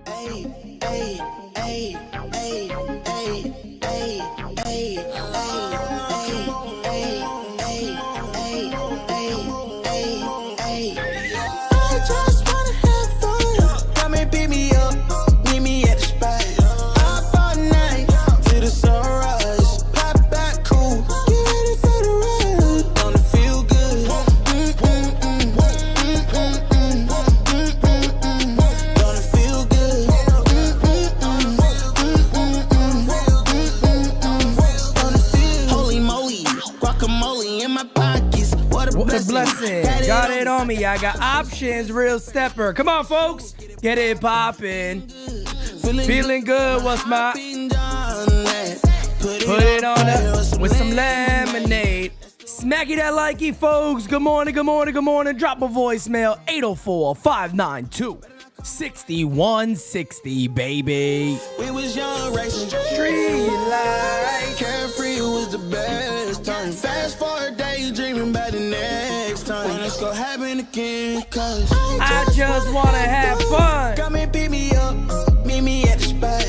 Ay, ay, ay, ay, ay, ay, ay, I just wanna have fun. Come and beat me up, meet me at the spot. Up all night till the sunrise. Pop back cool, get ready for the ride. Gonna feel good. Gonna feel good. Holy moly, guacamole in my pockets. What a Blessing. Got it on me. I got options, real stepper. Come on, folks. Get it poppin'. Feeling good. What's my? Put it on up with some lemonade. Smacky that likey, folks. Good morning, good morning, good morning. Drop a voicemail. 804-592-6160, baby. We was young, racing Street lights. carefree was the best time. Fast forward, daydreaming about the next time. When it's gonna happen again, cause I just wanna have fun. come and beat me up, meet me at the spot.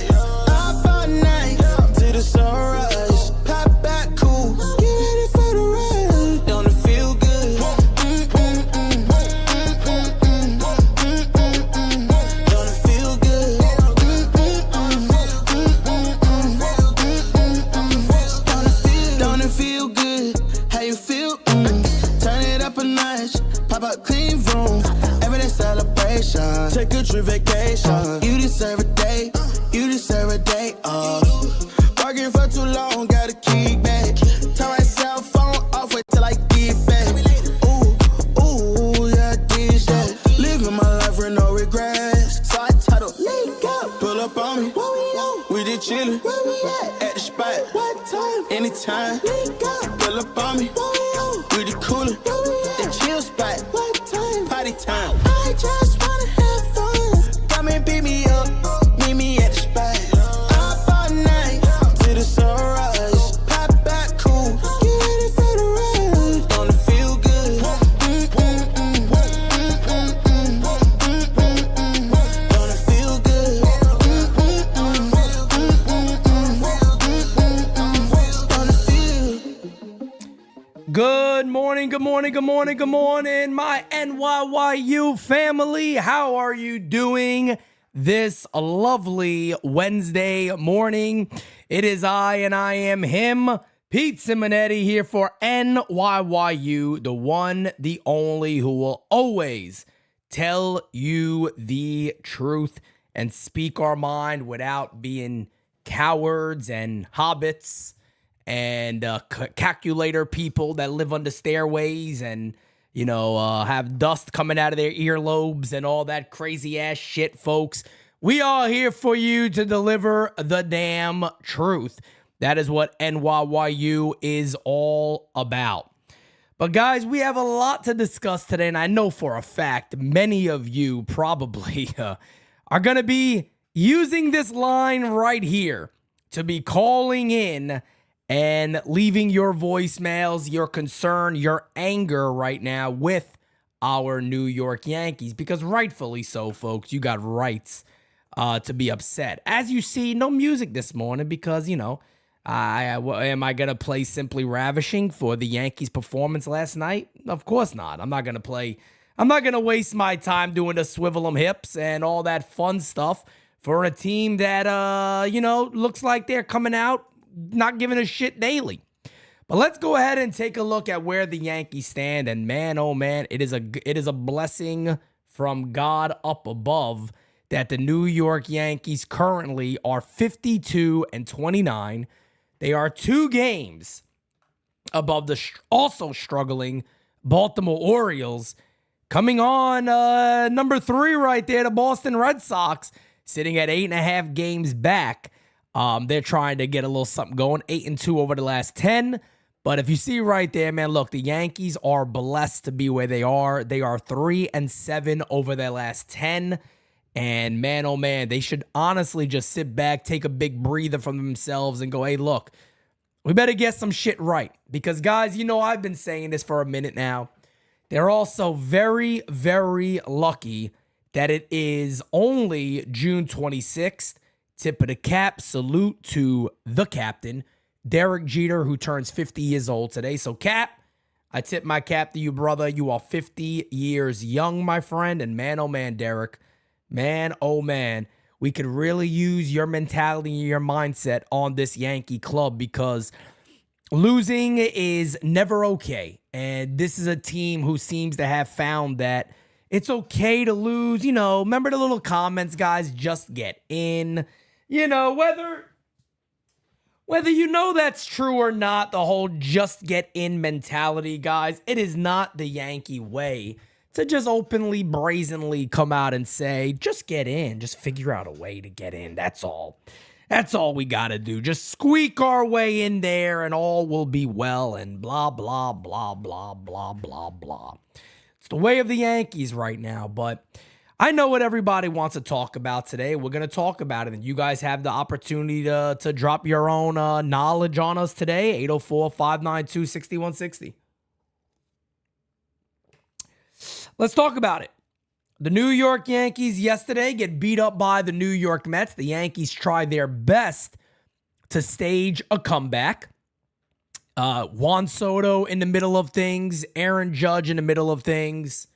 Up all night till the sunrise. Pop back cool, get ready for the ride. Don't it feel good? Don't it feel good? Don't it feel good? How you feel? Turn it up a notch, pop out clean room. Everyday celebration, take a trip vacation. You deserve a day, you deserve a day off. Working for too long, gotta kick back. Turn my cell phone off, wait till I get back. Ooh, ooh, yeah, this that. Living my life with no regrets. So I titled, link up, pull up on me. Where we at? We did chillin', where we at the spot. What time? Anytime. Link up, pull up on me. Where we at? We the coolin', the chill spot. What time? Party time. I just wanna have fun. Come and beat me up, meet me at the spot. Up all night till the sunrise. Pop back cool, get ready for the ride. Don't it feel good? Don't it feel good? Don't it feel? Good morning, good morning, good morning, good morning, my NYYU family. How are you doing this lovely Wednesday morning? It is I and I am him, Pete Simonetti, here for NYYU, the one, the only, who will always tell you the truth and speak our mind without being cowards and hobbits and calculator people that live under stairways and, you know, have dust coming out of their earlobes and all that crazy ass shit, folks. We are here for you to deliver the damn truth. That is what NYYU is all about. But guys, we have a lot to discuss today, and I know for a fact many of you probably are going to be using this line right here to be calling in and leaving your voicemails, your concern, your anger right now with our New York Yankees, because rightfully so, folks, you got rights to be upset. As you see, no music this morning because, you know, am I going to play Simply Ravishing for the Yankees performance last night? Of course not. I'm not going to waste my time doing the swivel 'em hips and all that fun stuff for a team that, you know, looks like they're coming out not giving a shit daily. But let's go ahead and take a look at where the Yankees stand. And man, oh man, it is a blessing from God up above that the New York Yankees currently are 52-29. They are 2 games above the also struggling Baltimore Orioles. Coming on number 3 right there, the Boston Red Sox, sitting at 8.5 games back. They're trying to get a little something going, 8-2 over the last 10. But if you see right there, man, look, the Yankees are blessed to be where they are. They are 3-7 over their last 10. And man, oh man, they should honestly just sit back, take a big breather from themselves and go, hey, look, we better get some shit right. Because guys, you know, I've been saying this for a minute now. They're also very, very lucky that it is only June 26th. Tip of the cap, salute to the captain, Derek Jeter, who turns 50 years old today. So, Cap, I tip my cap to you, brother. You are 50 years young, my friend. And man, oh man, Derek, man, oh man, we could really use your mentality and your mindset on this Yankee club because losing is never okay. And this is a team who seems to have found that it's okay to lose. You know, remember the little comments, guys, just get in. You know, whether you know that's true or not, the whole just get in mentality, guys, it is not the Yankee way to just openly, brazenly come out and say, just get in, just figure out a way to get in. That's all. That's all we got to do. Just squeak our way in there and all will be well and blah, blah, blah, blah, blah, blah, blah. It's the way of the Yankees right now, but I know what everybody wants to talk about today. We're going to talk about it, and you guys have the opportunity to drop your own knowledge on us today, 804-592-6160. Let's talk about it. The New York Yankees yesterday get beat up by the New York Mets. The Yankees try their best to stage a comeback. Juan Soto in the middle of things. Aaron Judge in the middle of things.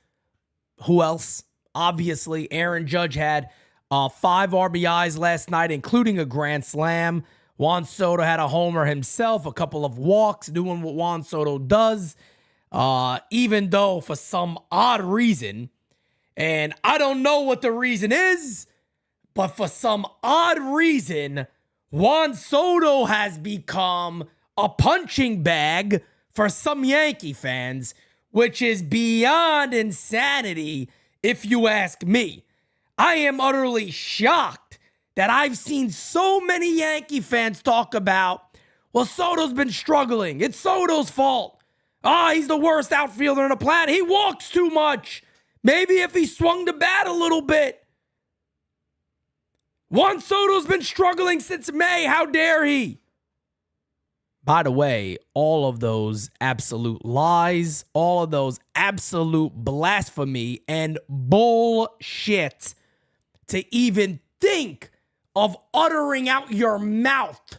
Who else? Obviously, Aaron Judge had 5 RBIs last night, including a grand slam. Juan Soto had a homer himself, a couple of walks, doing what Juan Soto does. Even though for some odd reason, and I don't know what the reason is, but for some odd reason, Juan Soto has become a punching bag for some Yankee fans, which is beyond insanity if you ask me. I am utterly shocked that I've seen so many Yankee fans talk about, well, Soto's been struggling. It's Soto's fault. He's the worst outfielder on the planet. He walks too much. Maybe if he swung the bat a little bit. Juan Soto's been struggling since May. How dare he? By the way, all of those absolute lies, all of those absolute blasphemy and bullshit to even think of uttering out your mouth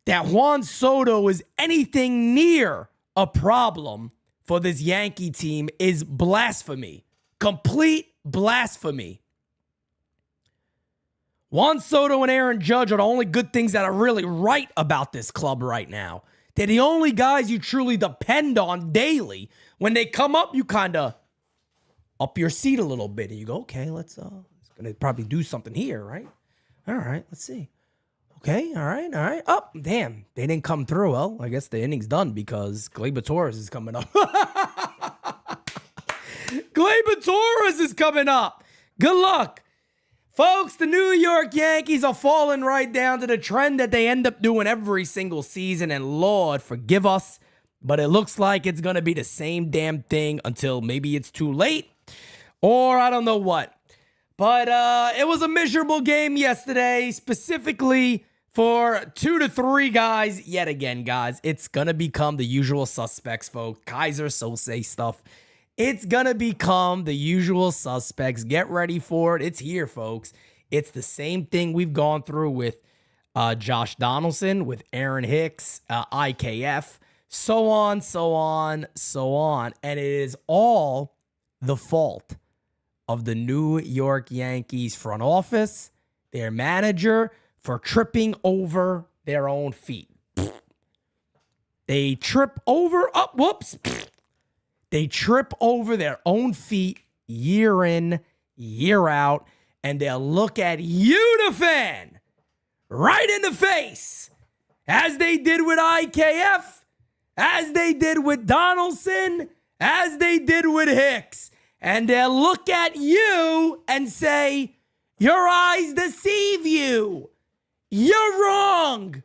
that Juan Soto is anything near a problem for this Yankee team is blasphemy. Complete blasphemy. Juan Soto and Aaron Judge are the only good things that are really right about this club right now. They're the only guys you truly depend on daily. When they come up, you kind of up your seat a little bit. And you go, okay, it's going to probably do something here, right? All right, let's see. Okay, all right. Oh, damn, they didn't come through. Well, I guess the inning's done because Gleyber Torres is coming up. Gleyber Torres is coming up. Good luck. Folks, the New York Yankees are falling right down to the trend that they end up doing every single season, and Lord, forgive us, but it looks like it's going to be the same damn thing until maybe it's too late, or I don't know what. But it was a miserable game yesterday, specifically for 2 to 3 guys. Yet again, guys, it's going to become the usual suspects, folks. Kaiser Sose stuff. It's going to become the usual suspects. Get ready for it. It's here, folks. It's the same thing we've gone through with Josh Donaldson, with Aaron Hicks, IKF, so on. And it is all the fault of the New York Yankees front office, their manager, for tripping over their own feet. They trip over, They trip over their own feet year in, year out, and they'll look at you, the fan, right in the face, as they did with IKF, as they did with Donaldson, as they did with Hicks. And they'll look at you and say, your eyes deceive you. You're wrong.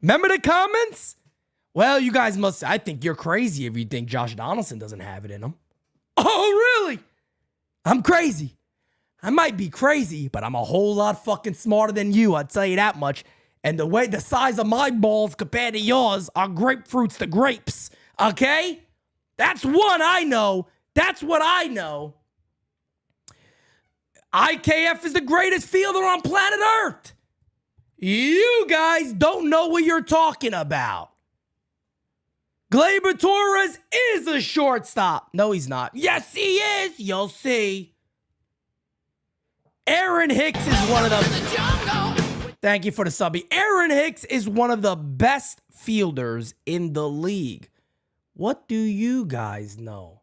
Remember the comments? Well, you guys must, I think you're crazy if you think Josh Donaldson doesn't have it in him. Oh, really? I'm crazy. I might be crazy, but I'm a whole lot fucking smarter than you, I'll tell you that much. And the size of my balls compared to yours are grapefruits to grapes, okay? That's one I know. That's what I know. IKF is the greatest fielder on planet Earth. You guys don't know what you're talking about. Gleyber Torres is a shortstop. No, he's not. Yes, he is. You'll see. Aaron Hicks is one of the... Thank you for the subby. Aaron Hicks is one of the best fielders in the league. What do you guys know?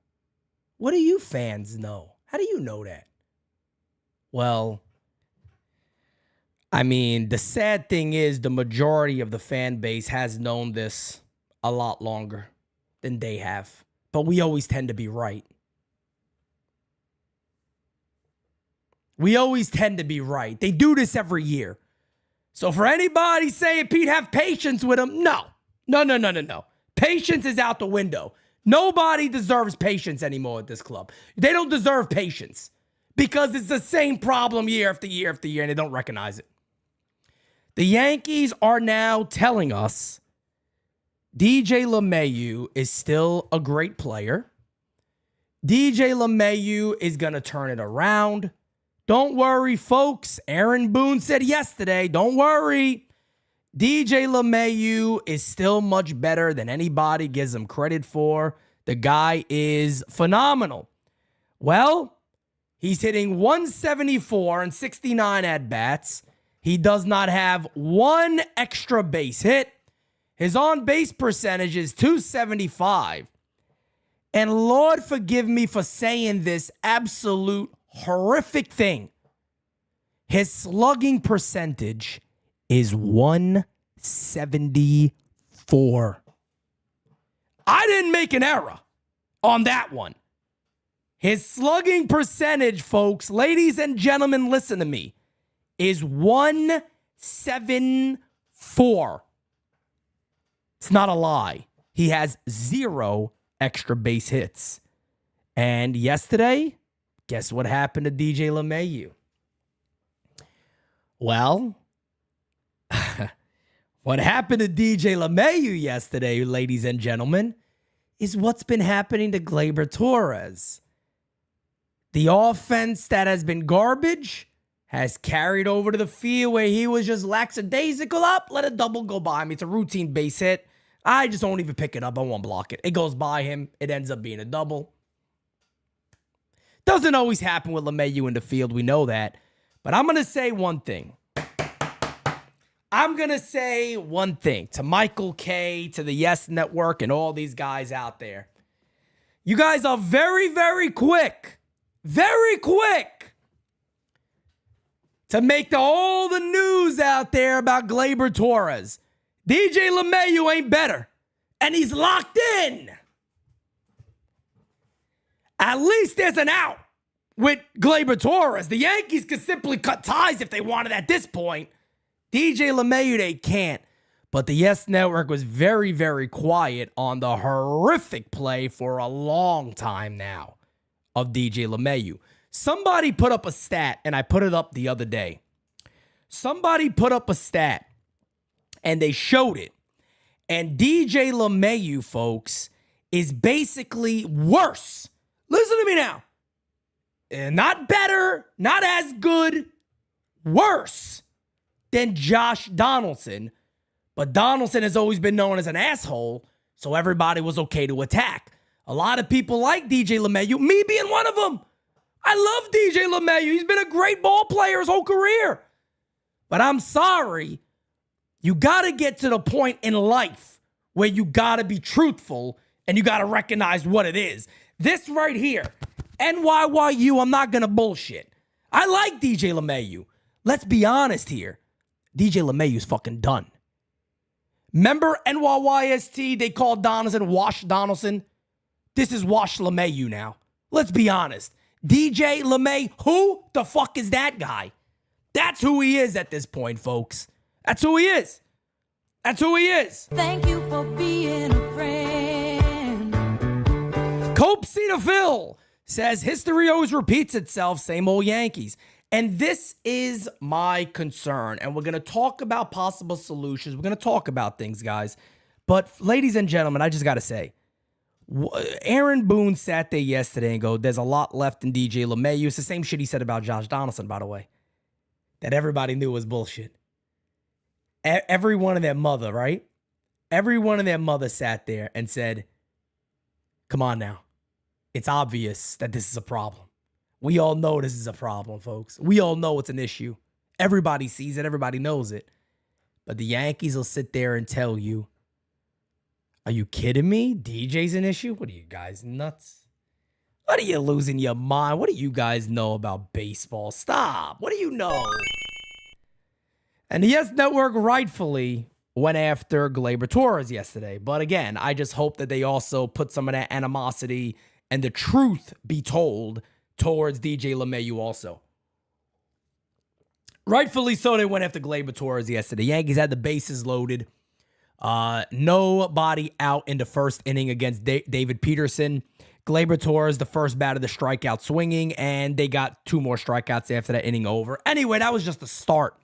What do you fans know? How do you know that? Well, I mean, the sad thing is the majority of the fan base has known this a lot longer than they have. But we always tend to be right. We always tend to be right. They do this every year. So for anybody saying, Pete, have patience with him, no. No. Patience is out the window. Nobody deserves patience anymore at this club. They don't deserve patience because it's the same problem year after year after year, and they don't recognize it. The Yankees are now telling us DJ LeMahieu is still a great player. DJ LeMahieu is going to turn it around. Don't worry, folks. Aaron Boone said yesterday, don't worry. DJ LeMahieu is still much better than anybody gives him credit for. The guy is phenomenal. Well, he's hitting 174 and 69 at-bats. He does not have one extra base hit. His on-base percentage is .275. And Lord forgive me for saying this absolute horrific thing. His slugging percentage is 174. I didn't make an error on that one. His slugging percentage, folks, ladies and gentlemen, listen to me, is 174. It's not a lie. He has 0 extra base hits. And yesterday, guess what happened to DJ LeMahieu? Well, what happened to DJ LeMahieu yesterday, ladies and gentlemen, is what's been happening to Gleyber Torres. The offense that has been garbage has carried over to the field where he was just lackadaisical. Up, let a double go by me. It's a routine base hit. I just don't even pick it up. I won't block it. It goes by him. It ends up being a double. Doesn't always happen with LeMahieu in the field. We know that. But I'm going to say one thing. I'm going to say one thing to Michael K, to the Yes Network, and all these guys out there. You guys are very, very quick to make all the news out there about Gleyber Torres. DJ LeMahieu ain't better, and he's locked in. At least there's an out with Gleyber Torres. The Yankees could simply cut ties if they wanted at this point. DJ LeMahieu, they can't. But the Yes Network was very, very quiet on the horrific play for a long time now of DJ LeMahieu. Somebody put up a stat, and I put it up the other day. Somebody put up a stat, and they showed it. And DJ LeMahieu, folks, is basically worse. Listen to me now. Not better, not as good, worse than Josh Donaldson. But Donaldson has always been known as an asshole, so everybody was okay to attack. A lot of people like DJ LeMahieu, me being one of them. I love DJ LeMahieu. He's been a great ball player his whole career. But I'm sorry, you got to get to the point in life where you got to be truthful and you got to recognize what it is. This right here, NYYU, I'm not going to bullshit. I like DJ LeMahieu. Let's be honest here. DJ LeMahieu's fucking done. Remember NYYST, they called Donaldson Wash Donaldson? This is Wash LeMahieu now. Let's be honest. DJ LeMahieu, who the fuck is that guy? That's who he is at this point, folks. That's who he is. That's who he is. Thank you for being a friend. Cope Cedar Phil says history always repeats itself, same old Yankees. And this is my concern. And we're going to talk about possible solutions. We're going to talk about things, guys. But ladies and gentlemen, I just got to say, Aaron Boone sat there yesterday and go, there's a lot left in DJ LeMahieu. It's the same shit he said about Josh Donaldson, by the way, that everybody knew was bullshit. Every one of their mother, right? Every one of their mother sat there and said, come on now. It's obvious that this is a problem. We all know this is a problem, folks. We all know it's an issue. Everybody sees it. Everybody knows it. But the Yankees will sit there and tell you, are you kidding me? DJ's an issue? What are you guys, nuts? What are you losing your mind? What do you guys know about baseball? Stop. What do you know? And the Yes Network rightfully went after Gleyber Torres yesterday. But again, I just hope that they also put some of that animosity and the truth be told towards DJ LeMahieu also. Rightfully so, they went after Gleyber Torres yesterday. Yankees had the bases loaded. Nobody out in the first inning against David Peterson. Gleyber Torres, the first bat of the strikeout swinging, and they got 2 more strikeouts after that inning over. Anyway, that was just the start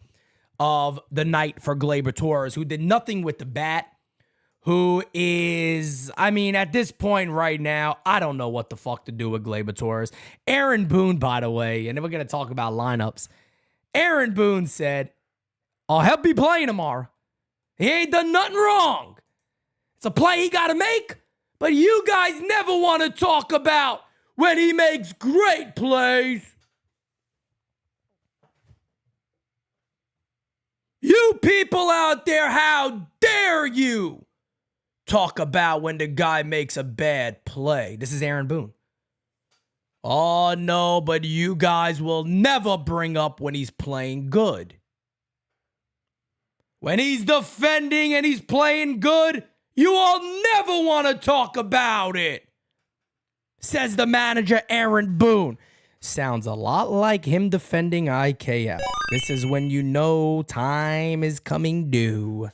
of the night for Gleyber Torres, who did nothing with the bat, who is, I mean, at this point right now, I don't know what the fuck to do with Gleyber Torres. Aaron Boone, by the way, and then we're going to talk about lineups. Aaron Boone said, he'll be playing tomorrow. He ain't done nothing wrong. It's a play he got to make, but you guys never want to talk about when he makes great plays. You people out there, how dare you talk about when the guy makes a bad play? This is Aaron Boone. Oh, no, but you guys will never bring up when he's playing good. When he's defending and he's playing good, you all never want to talk about it, says the manager, Aaron Boone. Sounds a lot like him defending IKF. This is when you know time is coming due.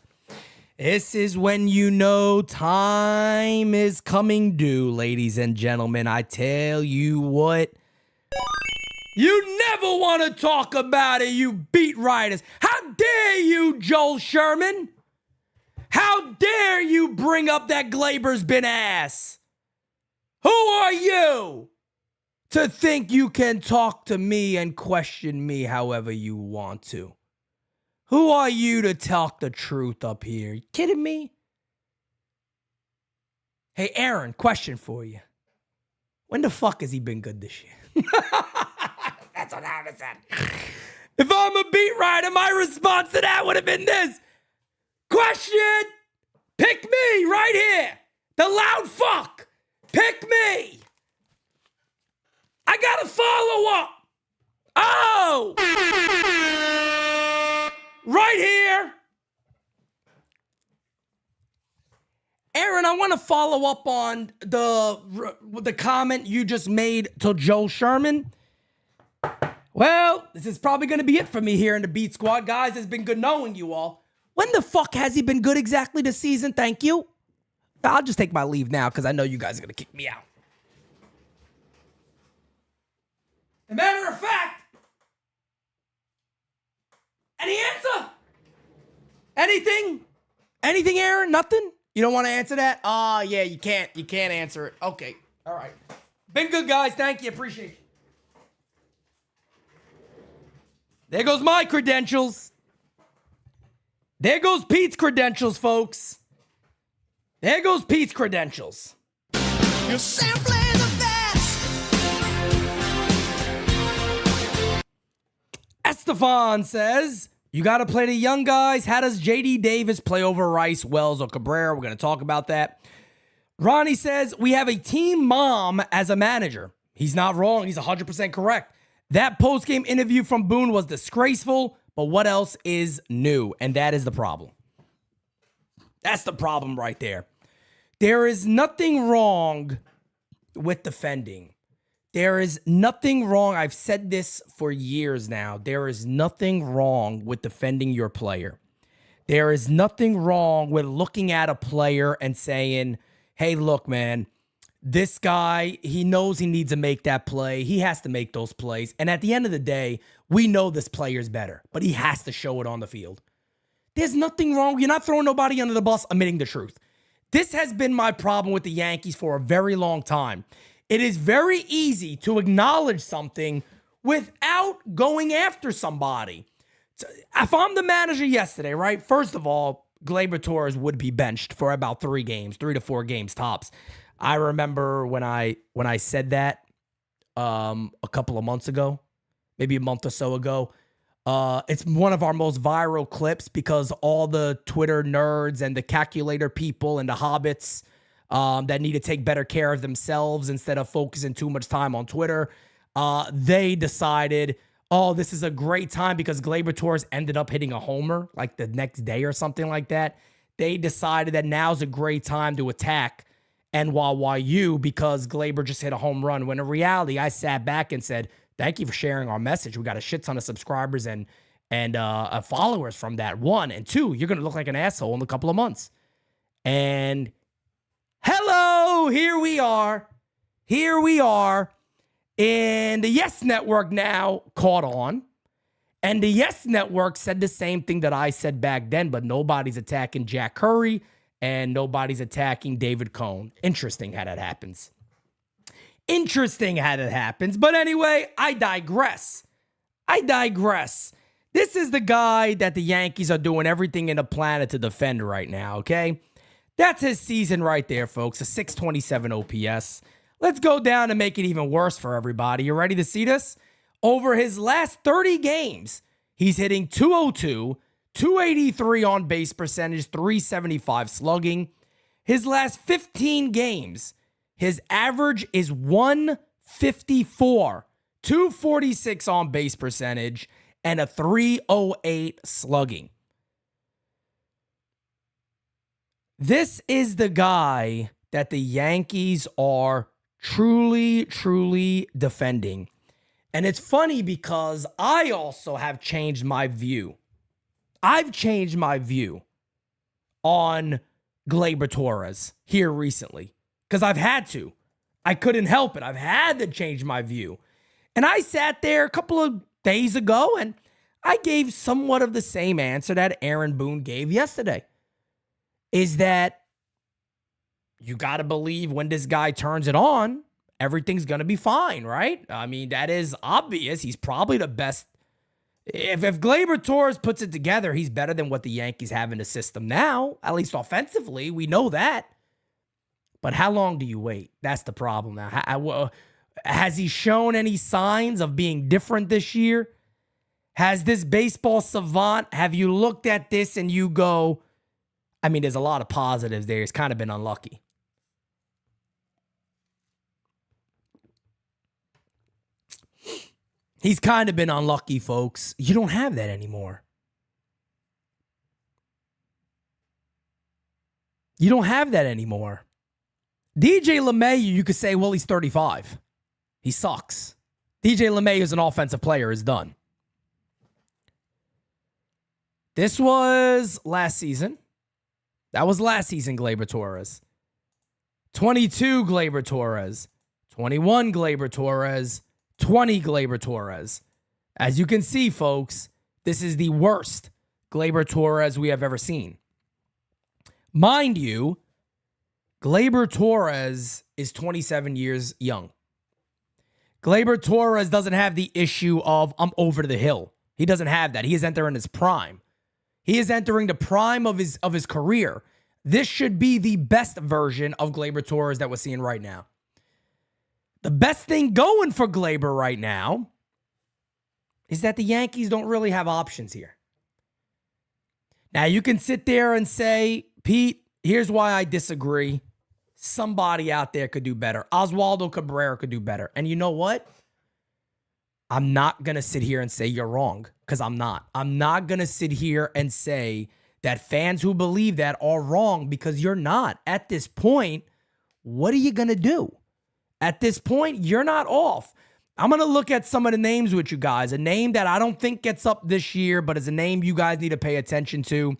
This is when you know time is coming due, ladies and gentlemen. I tell you what. You never want to talk about it, you beat writers. How dare you, Joel Sherman? How dare you bring up that Gleyber's been ass? Who are you to think you can talk to me and question me however you want to? Who are you to talk the truth up here? You kidding me? Hey, Aaron, question for you. When the fuck has he been good this year? That's what I said. If I'm a beat writer, my response to that would have been this. Question. Pick me right here. The loud fuck. Pick me. I got to follow up. Oh. Right here. Aaron, I want to follow up on the comment you just made to Joel Sherman. Well, this is probably going to be it for me here in the Beat Squad. Guys, it's been good knowing you all. When the fuck has he been good exactly this season? Thank you. I'll just take my leave now because I know you guys are going to kick me out. As a matter of fact, any answer? Anything? Anything, Aaron? Nothing? You don't want to answer that? Yeah, you can't. You can't answer it. Okay. All right. Been good, guys. Thank you. Appreciate you. There goes my credentials. There goes Pete's credentials, folks. There goes Pete's credentials. You're simply the best. Estefan says, you got to play the young guys. How does J.D. Davis play over Rice, Wells, or Cabrera? We're going to talk about that. Ronnie says, we have a team mom as a manager. He's not wrong. He's 100% correct. That post-game interview from Boone was disgraceful, but what else is new? And that is the problem. That's the problem right there. There is nothing wrong with defending. There is nothing wrong. I've said this for years now. There is nothing wrong with defending your player. There is nothing wrong with looking at a player and saying, hey, look, man, this guy, he knows he needs to make that play. He has to make those plays. And at the end of the day, we know this player's better, but he has to show it on the field. There's nothing wrong. You're not throwing nobody under the bus, admitting the truth. This has been my problem with the Yankees for a very long time. It is very easy to acknowledge something without going after somebody. If I'm the manager yesterday, right? First of all, Gleyber Torres would be benched for about 3 to 4 games tops. I remember when I said that a couple of months ago, maybe a month or so ago. It's one of our most viral clips because all the Twitter nerds and the calculator people and the hobbits that need to take better care of themselves instead of focusing too much time on Twitter, they decided, oh, this is a great time because Gleyber Torres ended up hitting a homer like the next day or something like that. They decided that now's a great time to attack NYYU because Gleyber just hit a home run. When in reality, I sat back and said, thank you for sharing our message. We got a shit ton of subscribers and followers from that. 1 and 2, you're going to look like an asshole in a couple of months. And hello, here we are. And the Yes Network now caught on. And the Yes Network said the same thing that I said back then, but nobody's attacking Jack Curry and nobody's attacking David Cone. Interesting how that happens. But anyway, I digress. This is the guy that the Yankees are doing everything in the planet to defend right now, okay? That's his season right there, folks. A 627 OPS. Let's go down and make it even worse for everybody. You ready to see this? Over his last 30 games, he's hitting 202, 283 on base percentage, 375 slugging. His last 15 games, his average is 154, 246 on base percentage, and a 308 slugging. This is the guy that the Yankees are truly defending. And it's funny because I also have changed my view. I've changed my view on Gleyber Torres here recently because I've had to. I couldn't help it. I've had to change my view. And I sat there a couple of days ago and I gave somewhat of the same answer that Aaron Boone gave yesterday. Is that you got to believe when this guy turns it on, everything's going to be fine, right? I mean, that is obvious. He's probably the best. If Gleyber Torres puts it together, he's better than what the Yankees have in the system now, at least offensively. We know that. But how long do you wait? That's the problem now. Has he shown any signs of being different this year? Has this baseball savant, have you looked at this and you go, I mean, there's a lot of positives there. He's kind of been unlucky. He's kind of been unlucky, folks. You don't have that anymore. You don't have that anymore. DJ LeMahieu, you could say, well, he's 35. He sucks. DJ LeMahieu is an offensive player, is done. This was last season. That was last season, Gleyber Torres. 22 Gleyber Torres. 21 Gleyber Torres. 20 Gleyber Torres. As you can see, folks, this is the worst Gleyber Torres we have ever seen. Mind you, Gleyber Torres is 27 years young. Gleyber Torres doesn't have the issue of, I'm over the hill. He doesn't have that. He is entering his prime. He is entering the prime of his career. This should be the best version of Gleyber Torres that we're seeing right now. The best thing going for Gleyber right now is that the Yankees don't really have options here. Now, you can sit there and say, Pete, here's why I disagree. Somebody out there could do better. Oswaldo Cabrera could do better. And you know what? I'm not going to sit here and say you're wrong, because I'm not. I'm not going to sit here and say that fans who believe that are wrong, because you're not. At this point, what are you going to do? At this point, you're not off. I'm going to look at some of the names with you guys. A name that I don't think gets up this year, but is a name you guys need to pay attention to,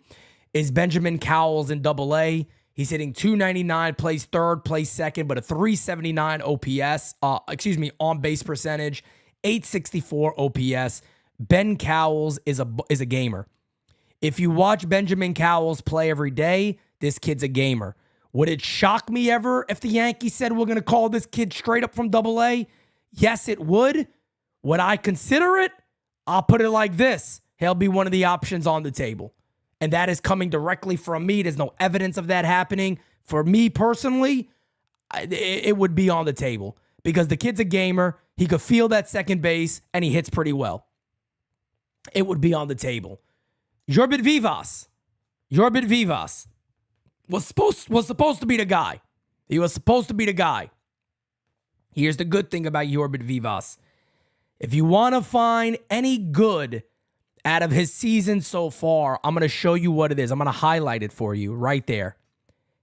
is Benjamin Cowles in AA. He's hitting 299, plays third, plays second, but a 379 OPS, on base percentage, 864 OPS. Ben Cowles is a gamer. If you watch Benjamin Cowles play every day, this kid's a gamer. Would it shock me ever if the Yankees said we're going to call this kid straight up from Double-A? Yes, it would. Would I consider it? I'll put it like this. He'll be one of the options on the table. And that is coming directly from me. There's no evidence of that happening. For me personally, it would be on the table because the kid's a gamer. He could feel that second base, and he hits pretty well. It would be on the table. Jorbit Vivas was supposed to be the guy. He was supposed to be the guy. Here's the good thing about Jorbit Vivas. If you want to find any good out of his season so far, I'm going to show you what it is. I'm going to highlight it for you right there.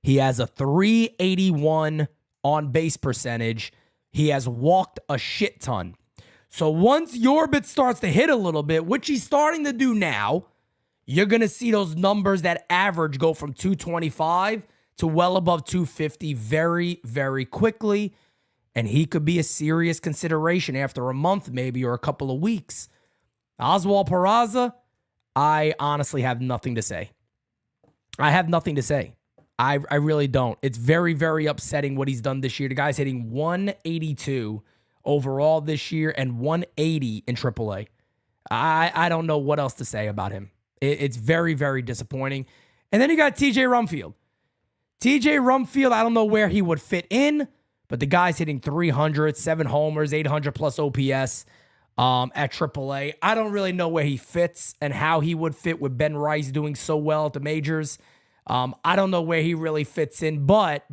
He has a 381 on base percentage. He has walked a shit ton. So once Jorbit starts to hit a little bit, which he's starting to do now, you're going to see those numbers, that average, go from 225 to well above 250 very, very quickly. And he could be a serious consideration after a month maybe or a couple of weeks. Oswald Peraza, I honestly have nothing to say. I have nothing to say. I really don't. It's very, very upsetting what he's done this year. The guy's hitting 182 overall this year and 180 in AAA. I don't know what else to say about him. It's very, very disappointing. And then you got TJ Rumfield. TJ Rumfield, I don't know where he would fit in, but the guy's hitting 300, 7 homers, 800 plus OPS at AAA. I don't really know where he fits and how he would fit with Ben Rice doing so well at the majors. I don't know where he really fits in, but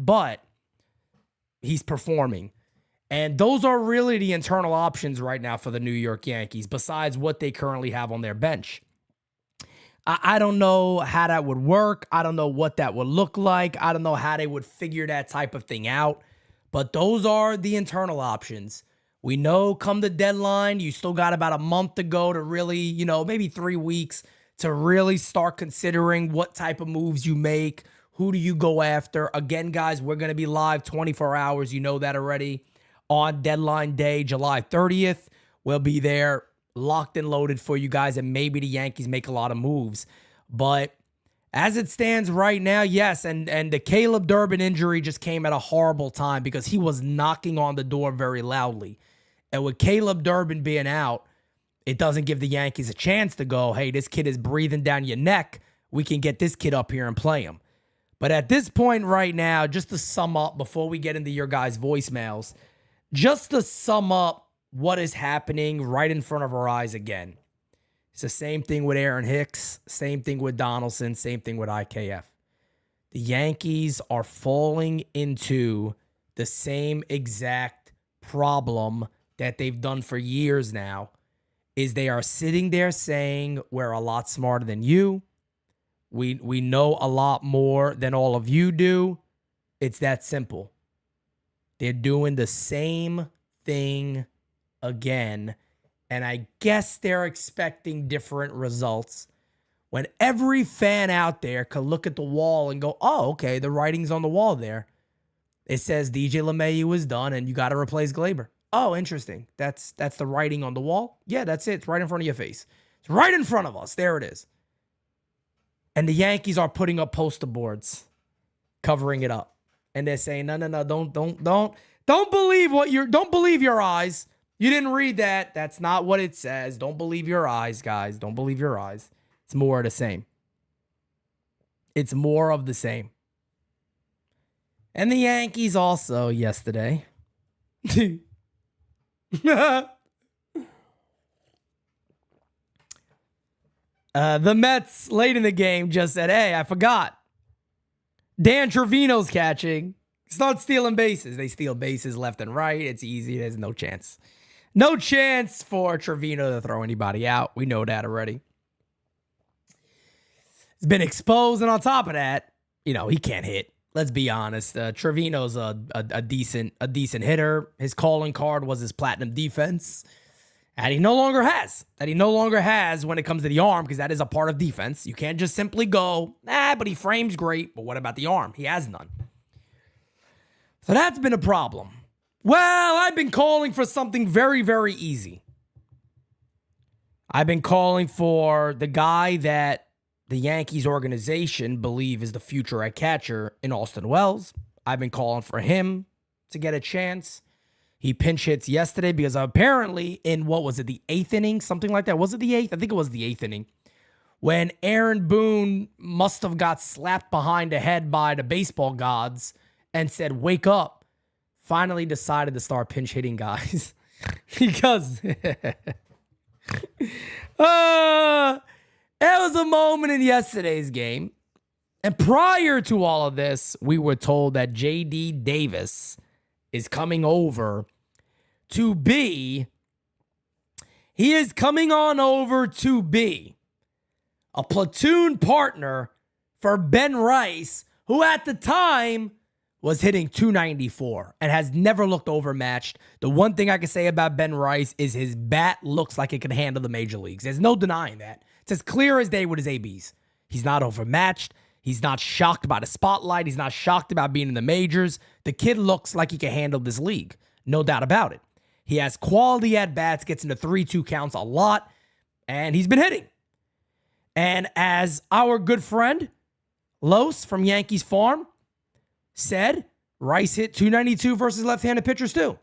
he's performing. And those are really the internal options right now for the New York Yankees, besides what they currently have on their bench. I don't know how that would work. I don't know what that would look like. I don't know how they would figure that type of thing out. But those are the internal options. We know come the deadline, you still got about a month to go to really, maybe 3 weeks to really start considering what type of moves you make. Who do you go after? Again, guys, we're going to be live 24 hours. You know that already. On deadline day, July 30th, we'll be there locked and loaded for you guys, and maybe the Yankees make a lot of moves. But as it stands right now, yes, and the Caleb Durbin injury just came at a horrible time because he was knocking on the door very loudly. And with Caleb Durbin being out, it doesn't give the Yankees a chance to go, hey, this kid is breathing down your neck. We can get this kid up here and play him. But at this point right now, just to sum up before we get into your guys' voicemails, just to sum up what is happening right in front of our eyes again. It's the same thing with Aaron Hicks, same thing with Donaldson, same thing with IKF. The Yankees are falling into the same exact problem that they've done for years now, is they are sitting there saying, we're a lot smarter than you. We know a lot more than all of you do. It's that simple. They're doing the same thing again, and I guess they're expecting different results when every fan out there could look at the wall and go, oh, okay, the writing's on the wall there. It says DJ LeMahieu is done and you got to replace Glaber. Oh, interesting. That's the writing on the wall? Yeah, that's it. It's right in front of your face. It's right in front of us. There it is. And the Yankees are putting up poster boards covering it up. And they're saying, no, don't believe your eyes. You didn't read that. That's not what it says. Don't believe your eyes, guys. Don't believe your eyes. It's more of the same. It's more of the same. And the Yankees also yesterday. The Mets late in the game just said, hey, I forgot. Dan Trevino's catching. Start stealing bases. They steal bases left and right. It's easy. There's no chance. No chance for Trevino to throw anybody out. We know that already. He's been exposed, and on top of that, he can't hit. Let's be honest. Trevino's a decent hitter. His calling card was his platinum defense. And he no longer has. That he no longer has when it comes to the arm, because that is a part of defense. You can't just simply go, but he frames great. But what about the arm? He has none. So that's been a problem. Well, I've been calling for something very, very easy. I've been calling for the guy that the Yankees organization believe is the future at catcher in Austin Wells. I've been calling for him to get a chance. He pinch hits yesterday because apparently in, what was it, the 8th inning? Something like that. Was it the 8th? I think it was the 8th inning. When Aaron Boone must have got slapped behind the head by the baseball gods and said, wake up, finally decided to start pinch hitting guys. Because it was a moment in yesterday's game. And prior to all of this, we were told that J.D. Davis is coming over to be, he is coming on over to be a platoon partner for Ben Rice, who at the time was hitting .294 and has never looked overmatched. The one thing I can say about Ben Rice is his bat looks like it can handle the major leagues. There's no denying that. It's as clear as day with his ABs. He's not overmatched. He's not shocked by the spotlight. He's not shocked about being in the majors. The kid looks like he can handle this league. No doubt about it. He has quality at-bats, gets into 3-2 counts a lot, and he's been hitting. And as our good friend, Los from Yankees Farm, said, Rice hit .292 versus left-handed pitchers too.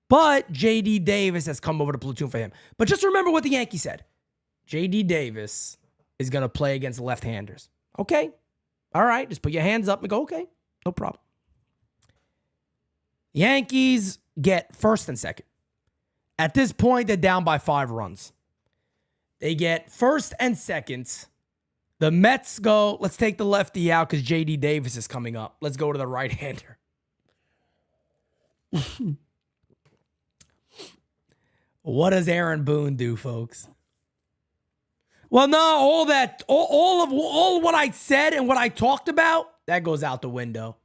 But J.D. Davis has come over to platoon for him. But just remember what the Yankees said. J.D. Davis is going to play against left-handers. Okay. All right. Just put your hands up and go, okay. No problem. Yankees get first and second. At this point, they're down by 5 runs. They get first and second. The Mets go, let's take the lefty out because J.D. Davis is coming up. Let's go to the right-hander. What does Aaron Boone do, folks? Well, no, all what I said and what I talked about, that goes out the window.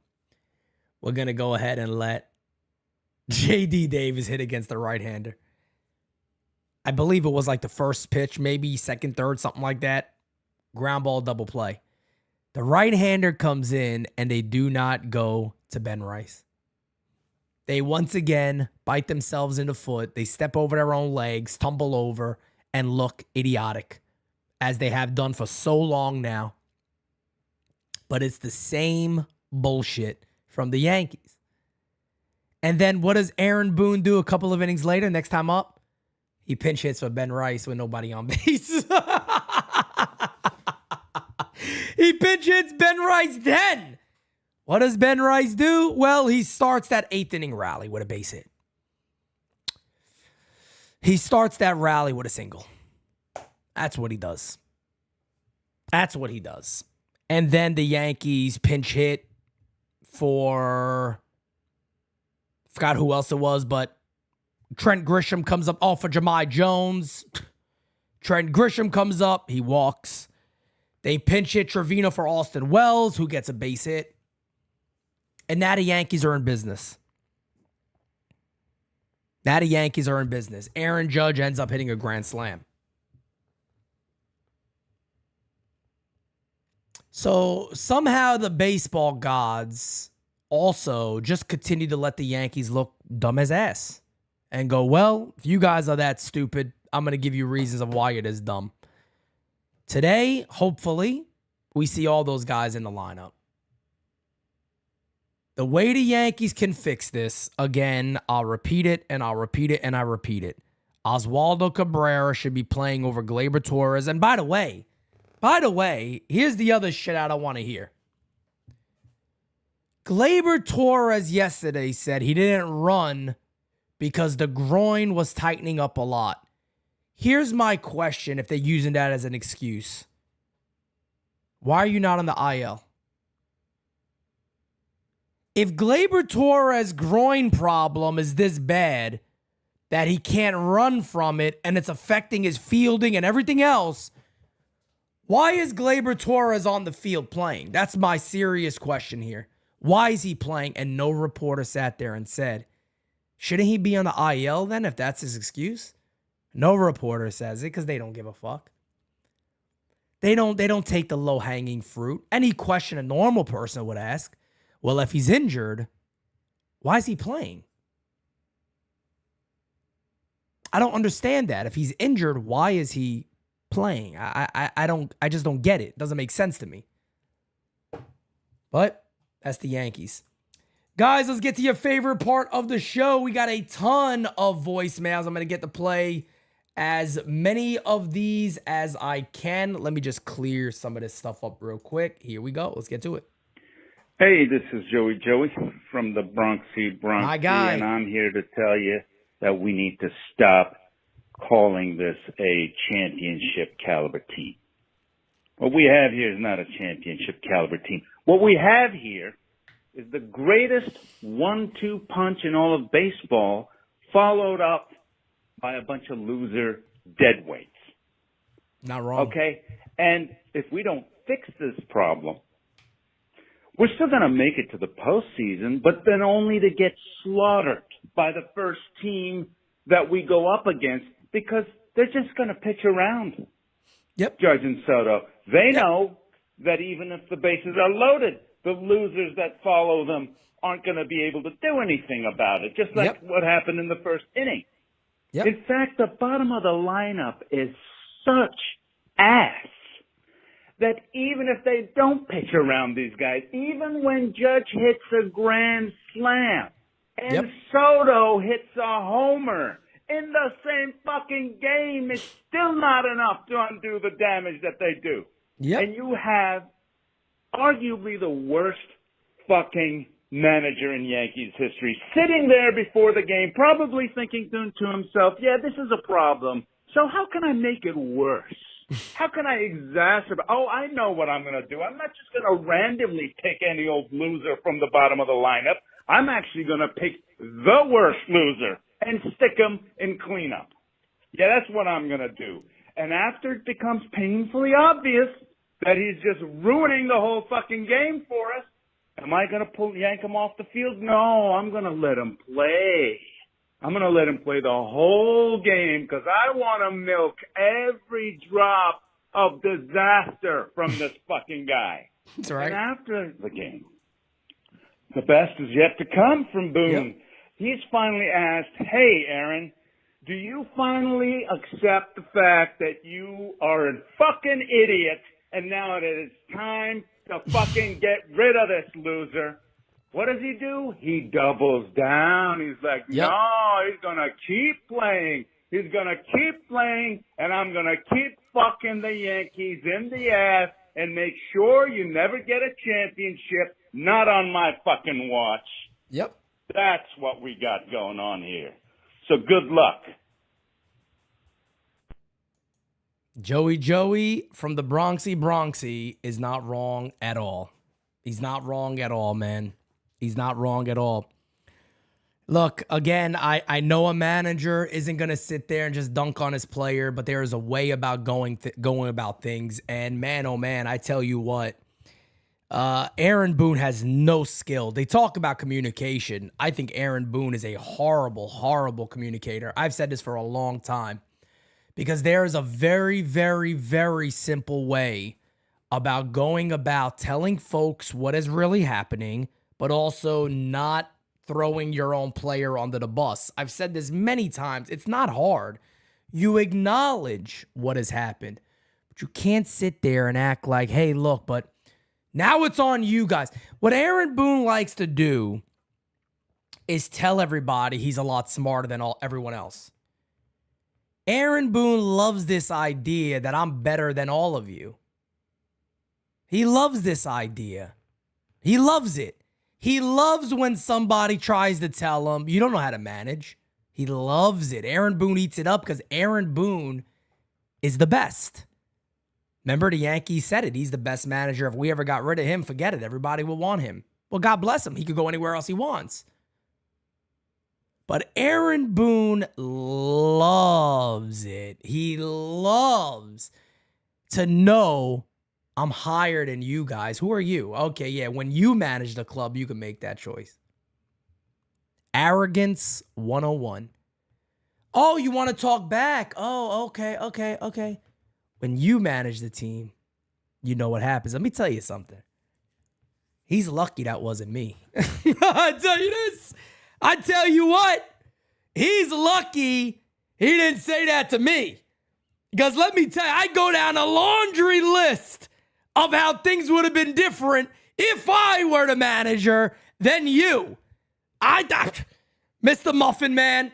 We're going to go ahead and let J.D. Davis hit against the right-hander. I believe it was like the first pitch, maybe second, third, something like that. Ground ball, double play. The right-hander comes in, and they do not go to Ben Rice. They once again bite themselves in the foot. They step over their own legs, tumble over, and look idiotic, as they have done for so long now. But it's the same bullshit from the Yankees. And then what does Aaron Boone do a couple of innings later, next time up? He pinch hits for Ben Rice with nobody on base. He pinch hits Ben Rice then. What does Ben Rice do? Well, he starts that 8th inning rally with a base hit. He starts that rally with a single. That's what he does. That's what he does. And then the Yankees pinch hit for, forgot who else it was, but Trent Grisham comes up. Oh, for Jahmai Jones. Trent Grisham comes up. He walks. They pinch hit Trevino for Austin Wells, who gets a base hit. And now the Yankees are in business. Now the Yankees are in business. Aaron Judge ends up hitting a grand slam. So somehow the baseball gods also just continue to let the Yankees look dumb as ass. And go, well, if you guys are that stupid, I'm going to give you reasons of why it is dumb. Today, hopefully, we see all those guys in the lineup. The way the Yankees can fix this, again, I'll repeat it, and I'll repeat it, and I repeat it. Oswaldo Cabrera should be playing over Gleyber Torres. And by the way, here's the other shit I don't want to hear. Gleyber Torres yesterday said he didn't run because the groin was tightening up a lot. Here's my question if they're using that as an excuse. Why are you not on the IL? If Gleyber Torres' groin problem is this bad that he can't run from it and it's affecting his fielding and everything else, why is Gleyber Torres on the field playing? That's my serious question here. Why is he playing? And no reporter sat there and said, shouldn't he be on the IL then if that's his excuse? No reporter says it because they don't give a fuck. They don't take the low-hanging fruit. Any question a normal person would ask, well, if he's injured, why is he playing? I don't understand that. If he's injured, why is he playing. I just don't get it. It doesn't make sense to me. But that's the Yankees. Guys, let's get to your favorite part of the show. We got a ton of voicemails. I'm going to get to play as many of these as I can. Let me just clear some of this stuff up real quick. Here we go. Let's get to it. Hey, this is Joey from the Bronx. My guy. And I'm here to tell you that we need to stop calling this a championship caliber team. What we have here is not a championship caliber team. What we have here is the greatest 1-2 punch in all of baseball, followed up by a bunch of loser deadweights. Not wrong. Okay? And if we don't fix this problem, we're still going to make it to the postseason, but then only to get slaughtered by the first team that we go up against because they're just going to pitch around. Yep. Judge and Soto. They know that even if the bases are loaded, the losers that follow them aren't going to be able to do anything about it, just like what happened in the first inning. Yep. In fact, the bottom of the lineup is such ass that even if they don't pitch around these guys, even when Judge hits a grand slam and Soto hits a homer in the same fucking game, it's still not enough to undo the damage that they do. Yep. And you have arguably the worst fucking manager in Yankees history sitting there before the game, probably thinking to himself, yeah, this is a problem, so how can I make it worse? How can I exacerbate? Oh, I know what I'm going to do. I'm not just going to randomly pick any old loser from the bottom of the lineup. I'm actually going to pick the worst loser and stick him in cleanup. Yeah, that's what I'm going to do. And after it becomes painfully obvious that he's just ruining the whole fucking game for us, am I going to yank him off the field? No, I'm going to let him play. I'm going to let him play the whole game because I want to milk every drop of disaster from this fucking guy. That's right. And after the game, the best is yet to come from Boone. Yep. He's finally asked, hey, Aaron, do you finally accept the fact that you are a fucking idiot and now that it's time to fucking get rid of this loser? What does he do? He doubles down. He's like, no, he's going to keep playing. He's going to keep playing, and I'm going to keep fucking the Yankees in the ass and make sure you never get a championship, not on my fucking watch. Yep. That's what we got going on here. So good luck. Joey from the Bronxy is not wrong at all. He's not wrong at all, man. He's not wrong at all. Look, again, I know a manager isn't going to sit there and just dunk on his player, but there is a way about going about things. And man, oh man, I tell you what, Aaron Boone has no skill. They talk about communication. I think Aaron Boone is a horrible, horrible communicator. I've said this for a long time because there is a very, very, very simple way about going about telling folks what is really happening, but also not throwing your own player under the bus. I've said this many times. It's not hard. You acknowledge what has happened, but you can't sit there and act like, hey, look, but now it's on you guys. What Aaron Boone likes to do is tell everybody he's a lot smarter than everyone else. Aaron Boone loves this idea that I'm better than all of you. He loves this idea. He loves it. He loves when somebody tries to tell him, you don't know how to manage. He loves it. Aaron Boone eats it up because Aaron Boone is the best. Remember, the Yankees said it. He's the best manager. If we ever got rid of him, forget it. Everybody will want him. Well, God bless him. He could go anywhere else he wants. But Aaron Boone loves it. He loves to know I'm higher than you guys. Who are you? Okay, yeah, when you manage the club, you can make that choice. Arrogance 101. Oh, you want to talk back? Oh, okay. When you manage the team, you know what happens. Let me tell you something. He's lucky that wasn't me. I tell you this. I tell you what. He's lucky he didn't say that to me. Because let me tell you, I go down a laundry list of how things would have been different if I were the manager than you. Mr. Muffin Man,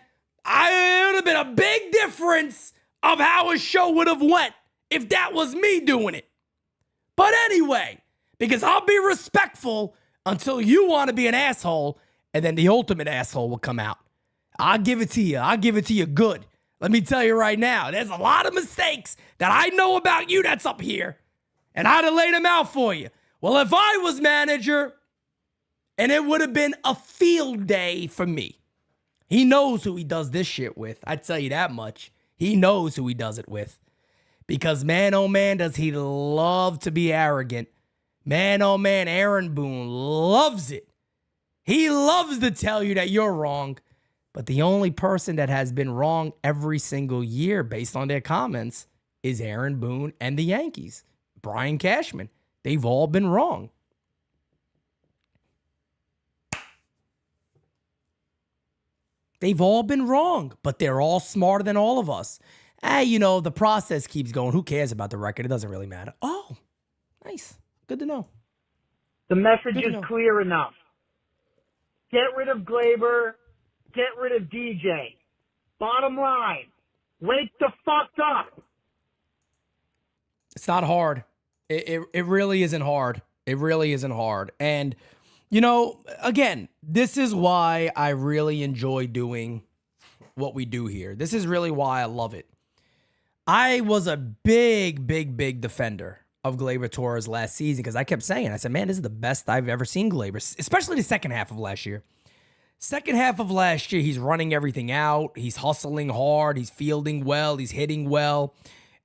it would have been a big difference of how a show would have went if that was me doing it. But anyway, because I'll be respectful until you want to be an asshole, and then the ultimate asshole will come out. I'll give it to you. I'll give it to you good. Let me tell you right now, there's a lot of mistakes that I know about you that's up here, and I'd have laid them out for you. Well, if I was manager, and it would have been a field day for me. He knows who he does this shit with. I tell you that much. He knows who he does it with. Because man, oh man, does he love to be arrogant. Man, oh man, Aaron Boone loves it. He loves to tell you that you're wrong. But the only person that has been wrong every single year based on their comments is Aaron Boone and the Yankees. Brian Cashman. They've all been wrong. They've all been wrong, but they're all smarter than all of us. The process keeps going. Who cares about the record? It doesn't really matter. Oh, nice. Good to know. The message is clear enough. Get rid of Glaber. Get rid of DJ. Bottom line, wake the fuck up. It's not hard. It really isn't hard. It really isn't hard. And, again, this is why I really enjoy doing what we do here. This is really why I love it. I was a big defender of Gleyber Torres last season because I kept saying, I said, man, this is the best I've ever seen Gleyber, especially the second half of last year. Second half of last year, he's running everything out. He's hustling hard. He's fielding well. He's hitting well.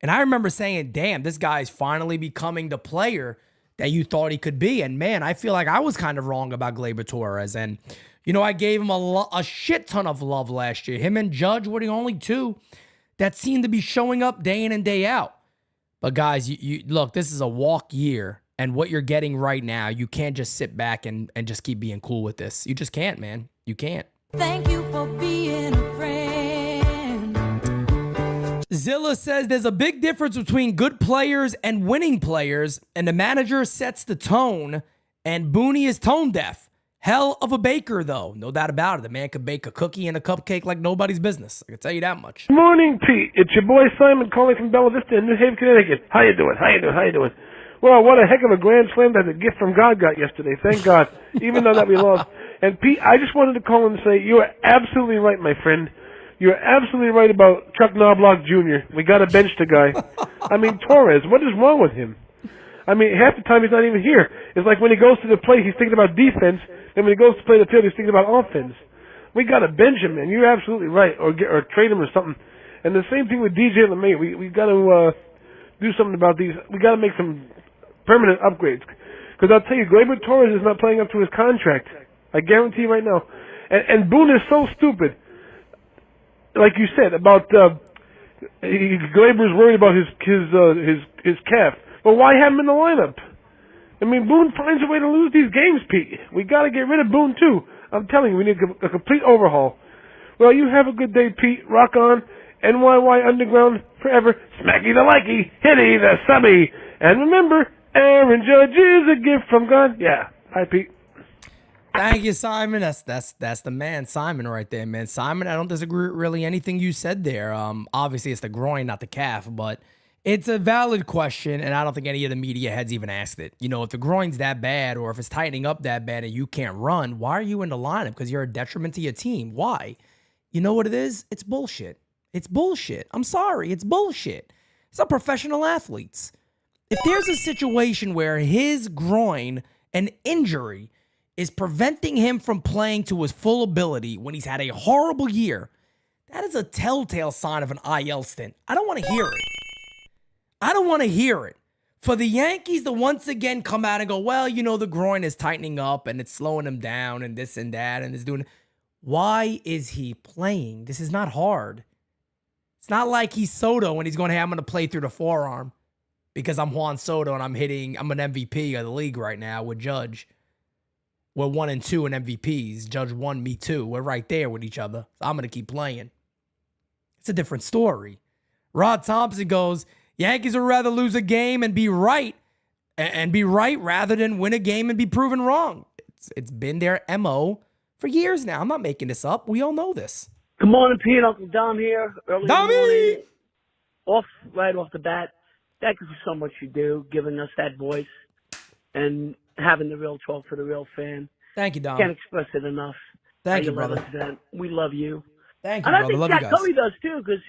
And I remember saying, damn, this guy's finally becoming the player that you thought he could be. And man, I feel like I was kind of wrong about Gleyber Torres. And, I gave him a shit ton of love last year. Him and Judge were the only two that seemed to be showing up day in and day out. But guys, you look, this is a walk year. And what you're getting right now, you can't just sit back and just keep being cool with this. You just can't, man. You can't. Thank you for being a friend. Zilla says there's a big difference between good players and winning players, and the manager sets the tone, and Booney is tone deaf. Hell of a baker, though. No doubt about it. The man could bake a cookie and a cupcake like nobody's business. I can tell you that much. Good morning, Pete. It's your boy Simon calling from Bella Vista in New Haven, Connecticut. How you doing? Well, what a heck of a grand slam that the gift from God got yesterday. Thank God. Even though that we lost. And Pete, I just wanted to call and say you are absolutely right, my friend. You're absolutely right about Chuck Knobloch Jr. We got to bench the guy. I mean, Torres, what is wrong with him? I mean, half the time he's not even here. It's like when he goes to the plate, he's thinking about defense, and when he goes to play the field, he's thinking about offense. We got to bench him, man. You're absolutely right, or trade him or something. And the same thing with DJ LeMay. We got to do something about these. We got to make some permanent upgrades. Because I'll tell you, Gleyber Torres is not playing up to his contract. I guarantee you right now. And Boone is so stupid. Like you said about Glaber's worried about his calf. Well, why have him in the lineup? I mean, Boone finds a way to lose these games, Pete. We got to get rid of Boone too. I'm telling you, we need a complete overhaul. Well, you have a good day, Pete. Rock on. NYY Underground forever. Smacky the likey, hitty the subby. And remember, Aaron Judge is a gift from God. Yeah. Hi, Pete. Thank you, Simon. That's the man, Simon, right there, man. Simon, I don't disagree with really anything you said there. Obviously, it's the groin, not the calf, but it's a valid question, and I don't think any of the media heads even asked it. If the groin's that bad, or if it's tightening up that bad and you can't run, why are you in the lineup? Because you're a detriment to your team. Why? You know what it is? It's bullshit. It's bullshit. I'm sorry. It's bullshit. It's not professional athletes. If there's a situation where his groin, an injury, is preventing him from playing to his full ability when he's had a horrible year, that is a telltale sign of an IL stint. I don't want to hear it. I don't want to hear it. For the Yankees to once again come out and go, well, the groin is tightening up and it's slowing him down and this and that and it's doing. Why is he playing? This is not hard. It's not like he's Soto and he's going, hey, I'm going to play through the forearm because I'm Juan Soto and I'm an MVP of the league right now with Judge. We're 1 and 2 in MVPs. Judge 1, me 2. We're right there with each other. So I'm going to keep playing. It's a different story. Rod Thompson goes, Yankees would rather lose a game and be right rather than win a game and be proven wrong. It's been their MO for years now. I'm not making this up. We all know this. Good morning, Pete. Uncle Dom here. Early in the morning. Right off the bat, thank you for so much you do, giving us that voice and having the real talk for the real fan. Thank you, Dom. Can't express it enough. Thank you, brother. We love you. Thank you, and brother. I think love Jack you guys. Curry does too, because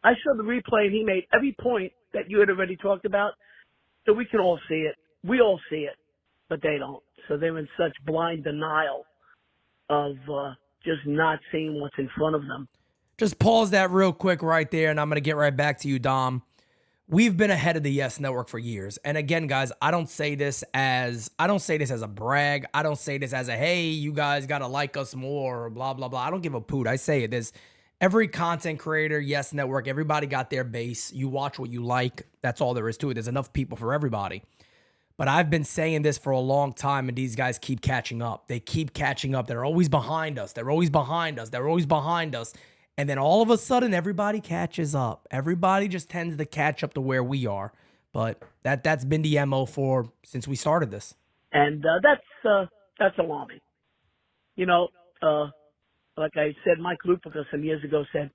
I saw the replay and he made every point that you had already talked about, so we can all see it. We all see it, but they don't. So they're in such blind denial of just not seeing what's in front of them. Just pause that real quick right there, and I'm going to get right back to you, Dom. We've been ahead of the Yes Network for years. And again, guys, I don't say this as a brag. I don't say this as a, hey, you guys got to like us more or blah, blah, blah. I don't give a poot. I say it. There's every content creator, Yes Network, everybody got their base. You watch what you like. That's all there is to it. There's enough people for everybody. But I've been saying this for a long time, and these guys keep catching up. They keep catching up. They're always behind us. They're always behind us. They're always behind us. And then all of a sudden, everybody catches up. Everybody just tends to catch up to where we are. But that's been the MO since we started this. And that's alarming. You know, like I said, Mike Lupica some years ago said,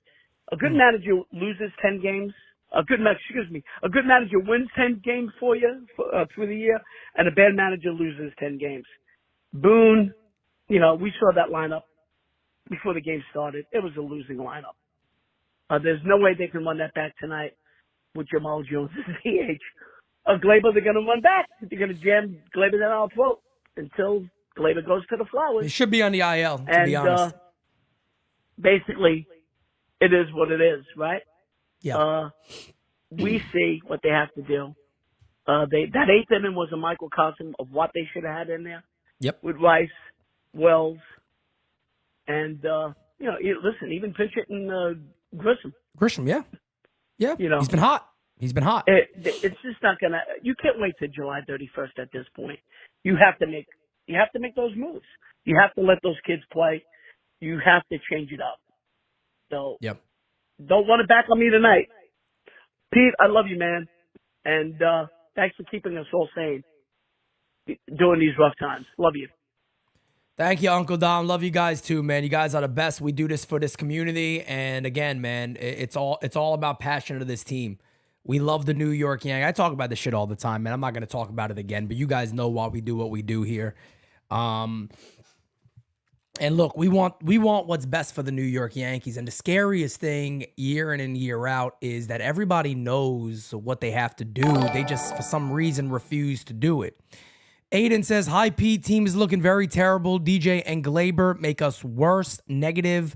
a good manager loses 10 games. A good manager wins 10 games for you through the year, and a bad manager loses 10 games. Boone, we saw that lineup before the game started. It was a losing lineup. There's no way they can run that back tonight with Jamal Jones as DH. Gleyber, they're going to run back. They're going to jam Gleyber down our throat until Gleyber goes to the flowers. He should be on the IL, to be honest. Basically, it is what it is, right? Yeah. We see what they have to do. That eighth inning was a microcosm of what they should have had in there. Yep. With Rice, Wells, and listen, even pinch hitting Grisham. Grisham, yeah. He's been hot. It's just not gonna. You can't wait till July 31st at this point. You have to make those moves. You have to let those kids play. You have to change it up. So. Yep. Don't want it back on me tonight. Pete, I love you, man. And thanks for keeping us all sane during these rough times. Love you. Thank you, Uncle Dom. Love you guys too, man. You guys are the best. We do this for this community. And again, man, it's all about passion of this team. We love the New York Yankees. I talk about this shit all the time, man. I'm not going to talk about it again, but you guys know why we do what we do here. And look, we want what's best for the New York Yankees. And the scariest thing year in and year out is that everybody knows what they have to do. They just, for some reason, refuse to do it. Aiden says, hi, Pete. Team is looking very terrible. DJ and Gleyber make us worse. Negative.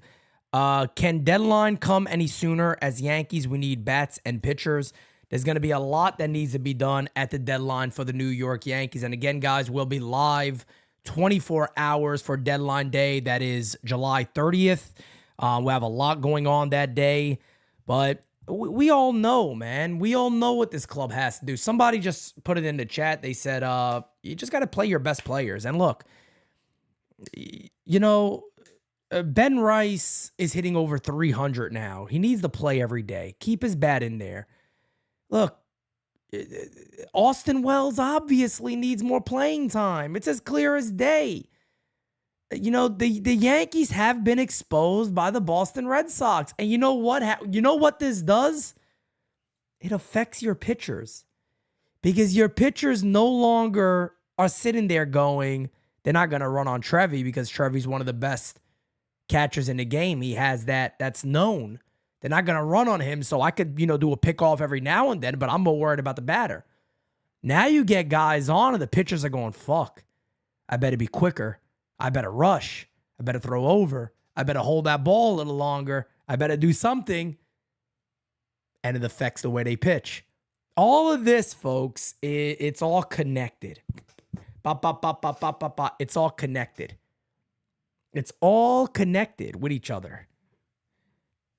Can deadline come any sooner? As Yankees, we need bats and pitchers. There's going to be a lot that needs to be done at the deadline for the New York Yankees. And again, guys, we'll be live 24 hours for deadline day. That is July 30th. We have a lot going on that day, but we all know, man. We all know what this club has to do. Somebody just put it in the chat. They said, you just got to play your best players. And look, Ben Rice is hitting over 300 now. He needs to play every day. Keep his bat in there. Look, Austin Wells obviously needs more playing time. It's as clear as day. The Yankees have been exposed by the Boston Red Sox. And you know what? You know what this does? It affects your pitchers. Because your pitchers no longer are sitting there going, they're not going to run on Trevi because Trevi's one of the best catchers in the game. He has that. That's known. They're not going to run on him, so I could, do a pickoff every now and then, but I'm more worried about the batter. Now you get guys on, and the pitchers are going, fuck. I better be quicker. I better rush. I better throw over. I better hold that ball a little longer. I better do something. And it affects the way they pitch. All of this, folks, it's all connected. It's all connected. It's all connected with each other.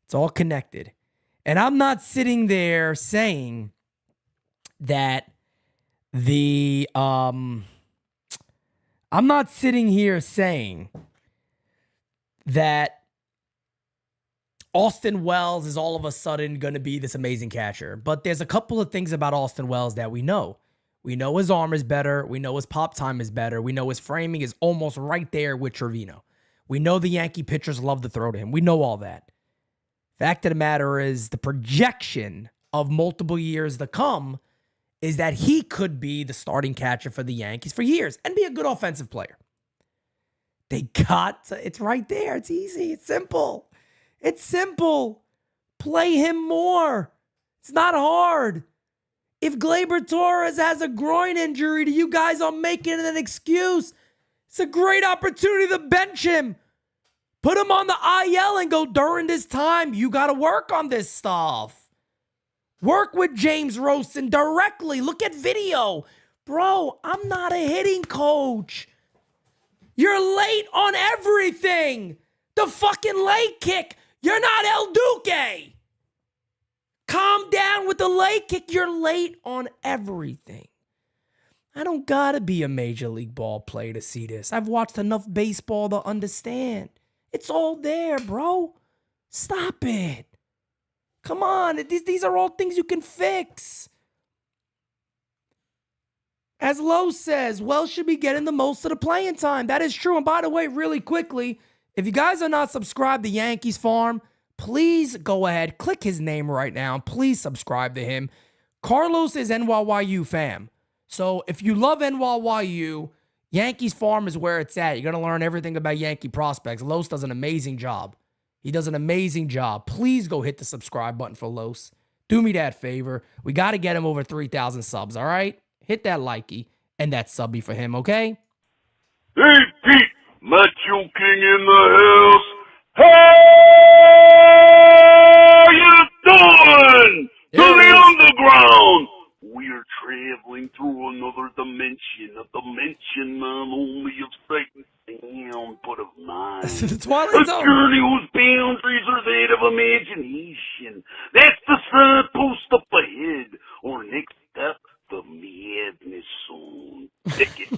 It's all connected. And I'm not sitting there saying that I'm not sitting here saying that Austin Wells is all of a sudden going to be this amazing catcher. But there's a couple of things about Austin Wells that we know. We know his arm is better. We know his pop time is better. We know his framing is almost right there with Trevino. We know the Yankee pitchers love to throw to him. We know all that. Fact of the matter is the projection of multiple years to come is that he could be the starting catcher for the Yankees for years and be a good offensive player. It's right there. It's easy. It's simple. It's simple. Play him more. It's not hard. If Gleyber Torres has a groin injury to you guys are making it an excuse. It's a great opportunity to bench him. Put him on the IL and go, during this time, you got to work on this stuff. Work with James Rosen directly. Look at video. Bro, I'm not a hitting coach. You're late on everything. The fucking leg kick. You're not El Duque. Calm down with the leg kick. You're late on everything. I don't gotta be a major league ball player to see this. I've watched enough baseball to understand. It's all there, bro. Stop it. Come on. These are all things you can fix. As Lowe says, Wells should be getting the most of the playing time. That is true. And by the way, really quickly, if you guys are not subscribed to Yankees Farm, please go ahead, click his name right now. Please subscribe to him. Carlos is NYYU fam. So if you love NYYU, Yankees Farm is where it's at. You're going to learn everything about Yankee prospects. Los does an amazing job. He does an amazing job. Please go hit the subscribe button for Los. Do me that favor. We got to get him over 3,000 subs, all right? Hit that likey and that subby for him, okay? Hey, Pete, Macho King in the house. How you doing? To the underground. We're traveling through another dimension, a dimension not only of sight and sound, but of mind. The Twilight A Zone. journey whose boundaries are that of imagination. That's the signpost up ahead, or next step, the madness zone. Ticket.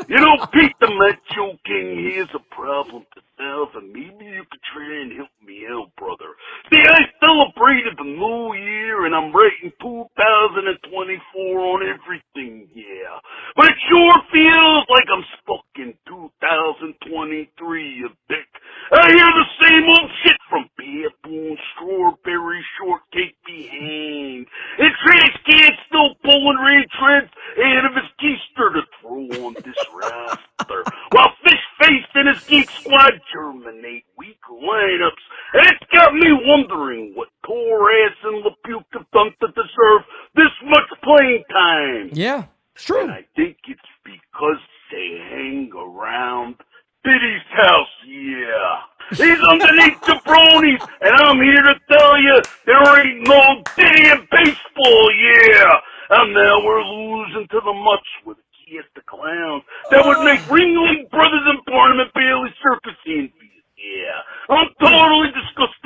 You know, Pete the Macho King has a problem to solve, and maybe you could try and help me out, brother. See, I celebrated the new year, and I'm writing 2024 on everything, yeah. But it sure feels like I'm stuck in 2023 a bit. I hear the same old shit from baboon, strawberry, shortcake behind. And trash can still pulling retreads out of his keister to throw on this roster. While Fish Face and his Geek Squad germinate weak lineups. And it's got me wondering what poor ass and LePuke have done to deserve this much playing time. Yeah, it's true. And I think it's because they hang around Biddy's house, yeah. He's underneath the bronies, and I'm here to tell you there ain't no damn baseball, yeah. And now we're losing to the much with a cast of clowns that would make Ringling Brothers and Barnum Bailey circus envious, yeah. I'm totally disgusted,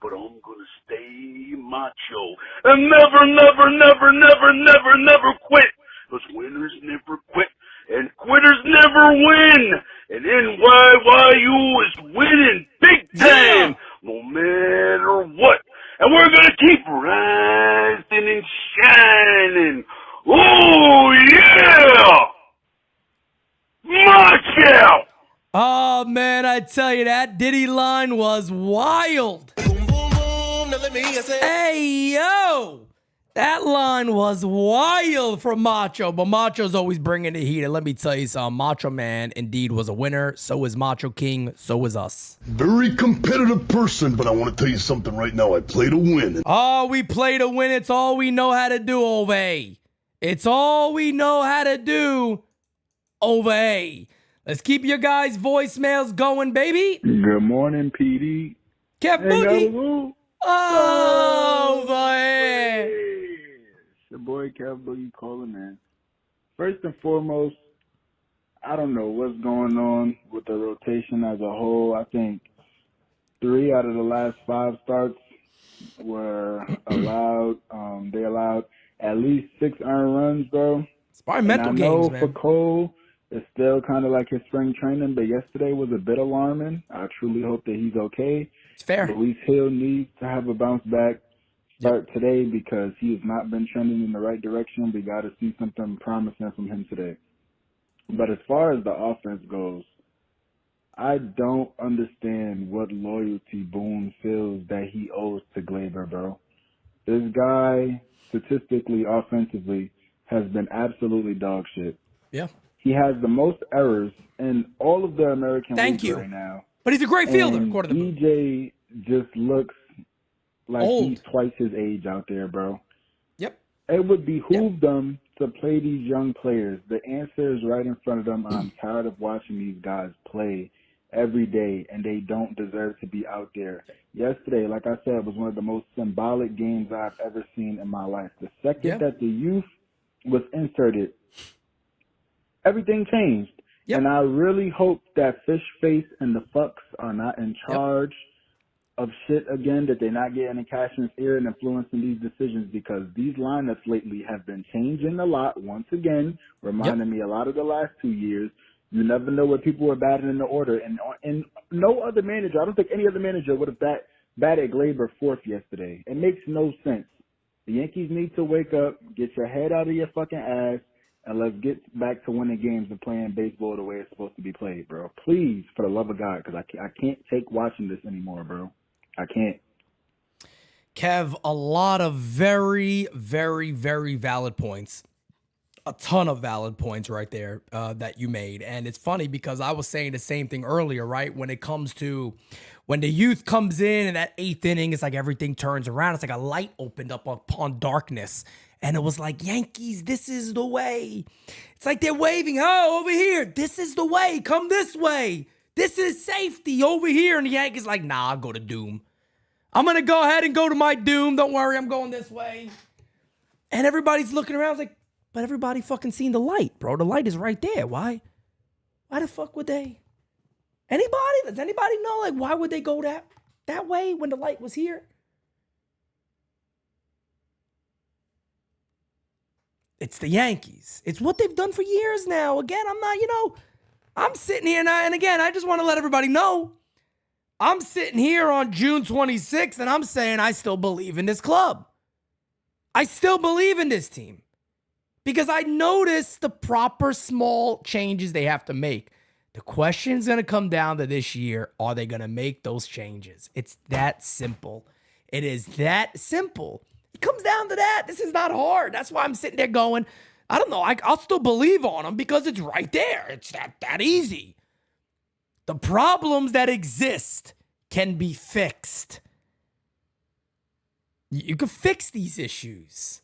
but I'm gonna stay macho and never quit. Because winners never quit, and quitters never win. And NYYU is winning big time, no matter what. And we're going to keep rising and shining. Oh, yeah! March out! Oh, man, I tell you, that Diddy line was wild. Hey, yo! That line was wild from Macho, but Macho's always bringing the heat. And let me tell you something, Macho Man indeed was a winner. So is Macho King. So is us. Very competitive person, but I want to tell you something right now. I play to win. Oh, we play to win. It's all we know how to do, Ove. It's all we know how to do, Ove. Let's keep your guys' voicemails going, baby. Good morning, PD. Kev Boogie. Oh, boy. Your boy Kev Boogie calling, man. First and foremost, I don't know what's going on with the rotation as a whole. I think 3 out of the last 5 starts were allowed. They allowed at least 6 earned runs, bro. It's probably mental and I games, know man. for Cole, It's still kind of like his spring training, but yesterday was a bit alarming. I truly hope that he's okay. It's fair. Luis Hill needs to have a bounce back start today because he has not been trending in the right direction. We got to see something promising from him today. But as far as the offense goes, I don't understand what loyalty Boone feels that he owes to Glaber, bro. This guy, statistically, offensively, has been absolutely dog shit. Yeah. He has the most errors in all of the American League right now. But he's a great fielder, and according to DJ just looks like old. He's twice his age out there, bro. Yep. It would behoove them to play these young players. The answer is right in front of them. I'm tired of watching these guys play every day, and they don't deserve to be out there. Yesterday, like I said, was one of the most symbolic games I've ever seen in my life. The second that the youth was inserted, everything changed. And I really hope that Fishface and the Fucks are not in charge of shit again, that they're not getting in Cashman's ear and influencing these decisions, because these lineups lately have been changing a lot, once again, reminding me a lot of the last 2 years. You never know what people are batting in the order. And no other manager, I don't think any other manager would have batted Glaber fourth yesterday. It makes no sense. The Yankees need to wake up, get your head out of your fucking ass, and let's get back to winning games and playing baseball the way it's supposed to be played, bro. Please, for the love of God, because I can't take watching this anymore, bro. I can't. Kev, a lot of very, very, very valid points. A ton of valid points right there that you made. And it's funny because I was saying the same thing earlier, right? When it comes to when the youth comes in that 8th inning, it's like everything turns around. It's like a light opened up upon darkness. And it was like, Yankees, this is the way. It's like they're waving, oh, over here. This is the way. Come this way. This is safety over here. And the Yankees like, nah, I'll go to doom. I'm going to go ahead and go to my doom. Don't worry, I'm going this way. And everybody's looking around like, but everybody fucking seen the light, bro. The light is right there. Why the fuck would they? Anybody? Does anybody know, like, why would they go that way when the light was here? It's the Yankees. It's what they've done for years now. Again, I'm not, I'm sitting here now, and again, I just want to let everybody know, I'm sitting here on June 26th, and I'm saying I still believe in this club. I still believe in this team. Because I noticed the proper small changes they have to make. The question's going to come down to this year. Are they going to make those changes? It's that simple. It is that simple. It comes down to that. This is not hard. That's why I'm sitting there going, I don't know. I'll still believe on them because it's right there. It's that easy. The problems that exist can be fixed. You can fix these issues.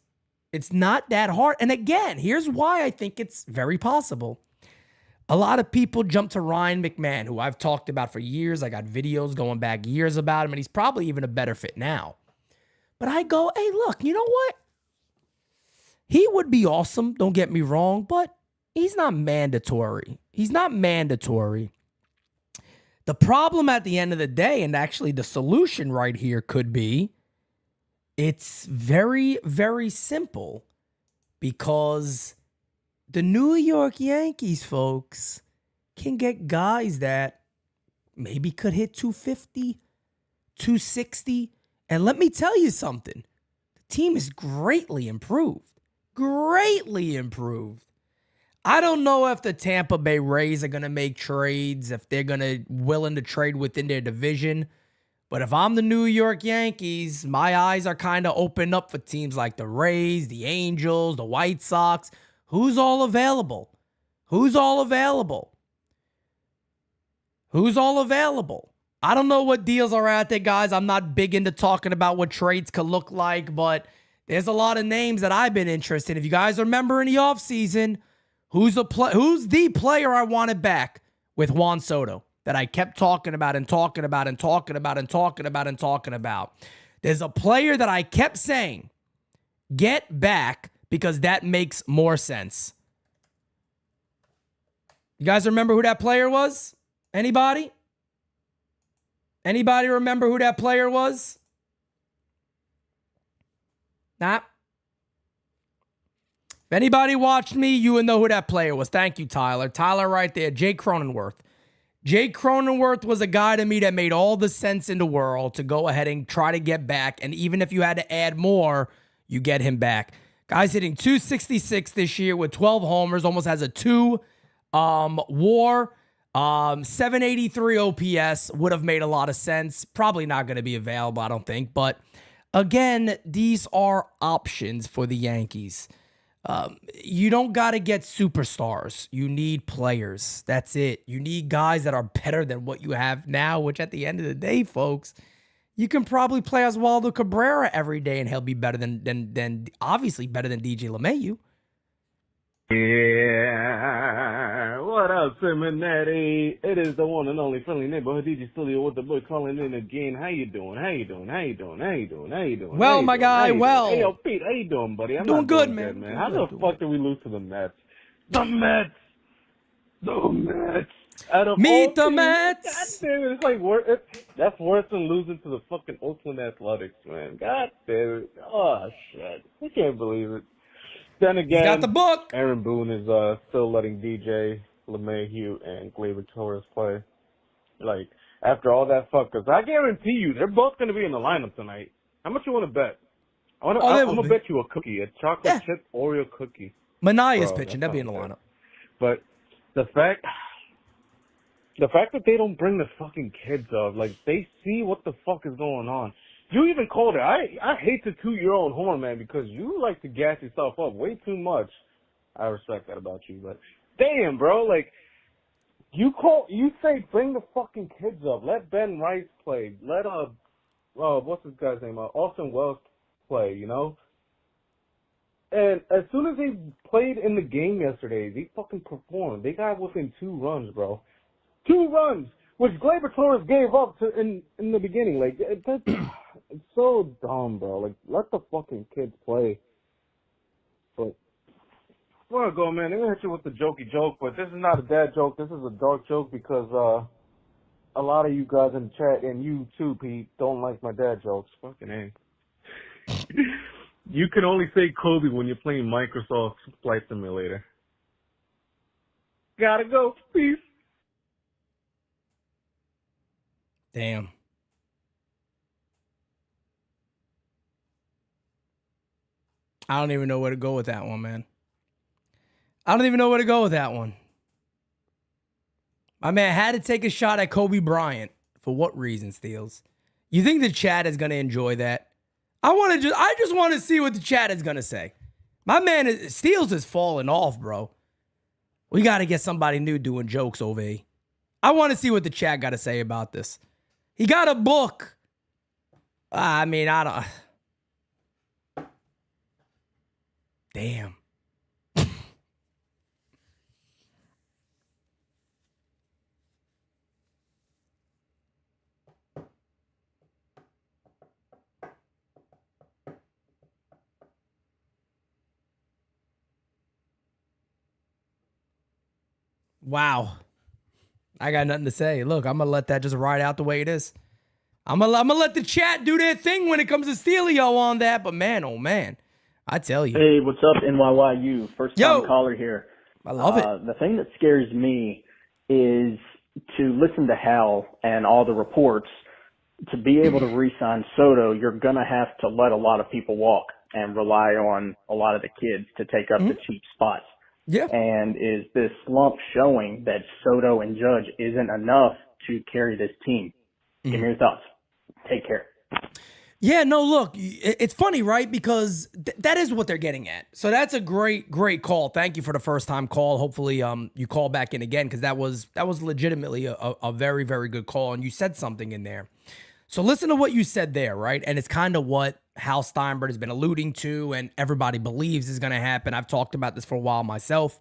It's not that hard. And again, here's why I think it's very possible. A lot of people jump to Ryan McMahon, who I've talked about for years. I got videos going back years about him, and he's probably even a better fit now. But I go, hey, look, you know what? He would be awesome, don't get me wrong, but he's not mandatory. He's not mandatory. The problem at the end of the day, and actually the solution right here could be, it's very, very simple, because the New York Yankees, folks, can get guys that maybe could hit 250, 260. And let me tell you something. The team is greatly improved. Greatly improved. I don't know if the Tampa Bay Rays are going to make trades, if they're going to willing to trade within their division. But if I'm the New York Yankees, my eyes are kind of open up for teams like the Rays, the Angels, the White Sox. Who's all available? Who's all available? Who's all available? I don't know what deals are out there, guys. I'm not big into talking about what trades could look like, but there's a lot of names that I've been interested in. If you guys remember in the offseason, who's the player I wanted back with Juan Soto? That I kept talking about and talking about and talking about and talking about and talking about. There's a player that I kept saying, get back, because that makes more sense. You guys remember who that player was? Anybody? Anybody remember who that player was? Nah. If anybody watched me, you would know who that player was. Thank you, Tyler. Tyler right there, Jake Cronenworth. Jake Cronenworth was a guy to me that made all the sense in the world to go ahead and try to get back. And even if you had to add more, you get him back. Guy's hitting 266 this year with 12 homers, almost has a 2 WAR. 783 OPS would have made a lot of sense. Probably not going to be available, I don't think. But again, these are options for the Yankees. You don't got to get superstars. You need players. That's it. You need guys that are better than what you have now, which at the end of the day, folks, you can probably play Oswaldo Cabrera every day and he'll be better than obviously better than DJ LeMahieu. Yeah, what up, Simonetti? It is the one and only friendly neighborhood DJ Studio with the boy calling in again. How you doing? Well, my guy, well. Hey, yo, Pete, how you doing, buddy? I'm doing not good, man. man. How the fuck did we lose to the Mets? The Mets! Out of Meet all the teams, Mets! God damn it, it's like that's worse than losing to the fucking Oakland Athletics, man. God damn it. Oh, shit. I can't believe it. Then again, he's got the book. Aaron Boone is still letting DJ LeMahieu and Gleyber Torres play. Like, after all that fuck, because I guarantee you, they're both going to be in the lineup tonight. How much you want to bet? I'm going to bet you a cookie, a chocolate chip Oreo cookie. Manaea's pitching. They'll be in the lineup. But the fact that they don't bring the fucking kids up, like, they see what the fuck is going on. You even called it. I hate to toot your own horn, man, because you like to gas yourself up way too much. I respect that about you, but damn, bro, like, you say bring the fucking kids up. Let Ben Rice play. Let, what's this guy's name? Austin Wells play, you know? And as soon as they played in the game yesterday, they fucking performed. They got within 2 runs, bro. 2 runs, which Gleyber Torres gave up in the beginning. Like, it's so dumb, bro. Like, let the fucking kids play. But I want to go, man. They're going to hit you with the jokey joke, but this is not a dad joke. This is a dark joke because a lot of you guys in the chat, and you too, Pete, don't like my dad jokes. Fucking A. You can only say Kobe when you're playing Microsoft Flight Simulator. Gotta go. Peace. Damn. I don't even know where to go with that one, man. I don't even know where to go with that one. My man had to take a shot at Kobe Bryant. For what reason, Steels? You think the chat is going to enjoy that? I just want to see what the chat is going to say. My man, Steels is falling off, bro. We got to get somebody new doing jokes, OV. I want to see what the chat got to say about this. He got a book. I mean, I don't... Damn. Wow. I got nothing to say. Look, I'm going to let that just ride out the way it is. I'm gonna let the chat do their thing when it comes to Steelio on that. But man, oh man, I tell you. Hey, what's up, NYYU? First time caller here. I love it. The thing that scares me is to listen to Hal and all the reports. To be able to re-sign Soto, you're going to have to let a lot of people walk and rely on a lot of the kids to take up the cheap spots. Yeah. And is this slump showing that Soto and Judge isn't enough to carry this team? Give me your thoughts. Take care. Yeah, no, look, it's funny, right? Because that is what they're getting at. So that's a great call. Thank you for the first time call. Hopefully you call back in again because that was legitimately a very, very good call. And you said something in there. So listen to what you said there, right? And it's kind of what Hal Steinberg has been alluding to and everybody believes is going to happen. I've talked about this for a while myself.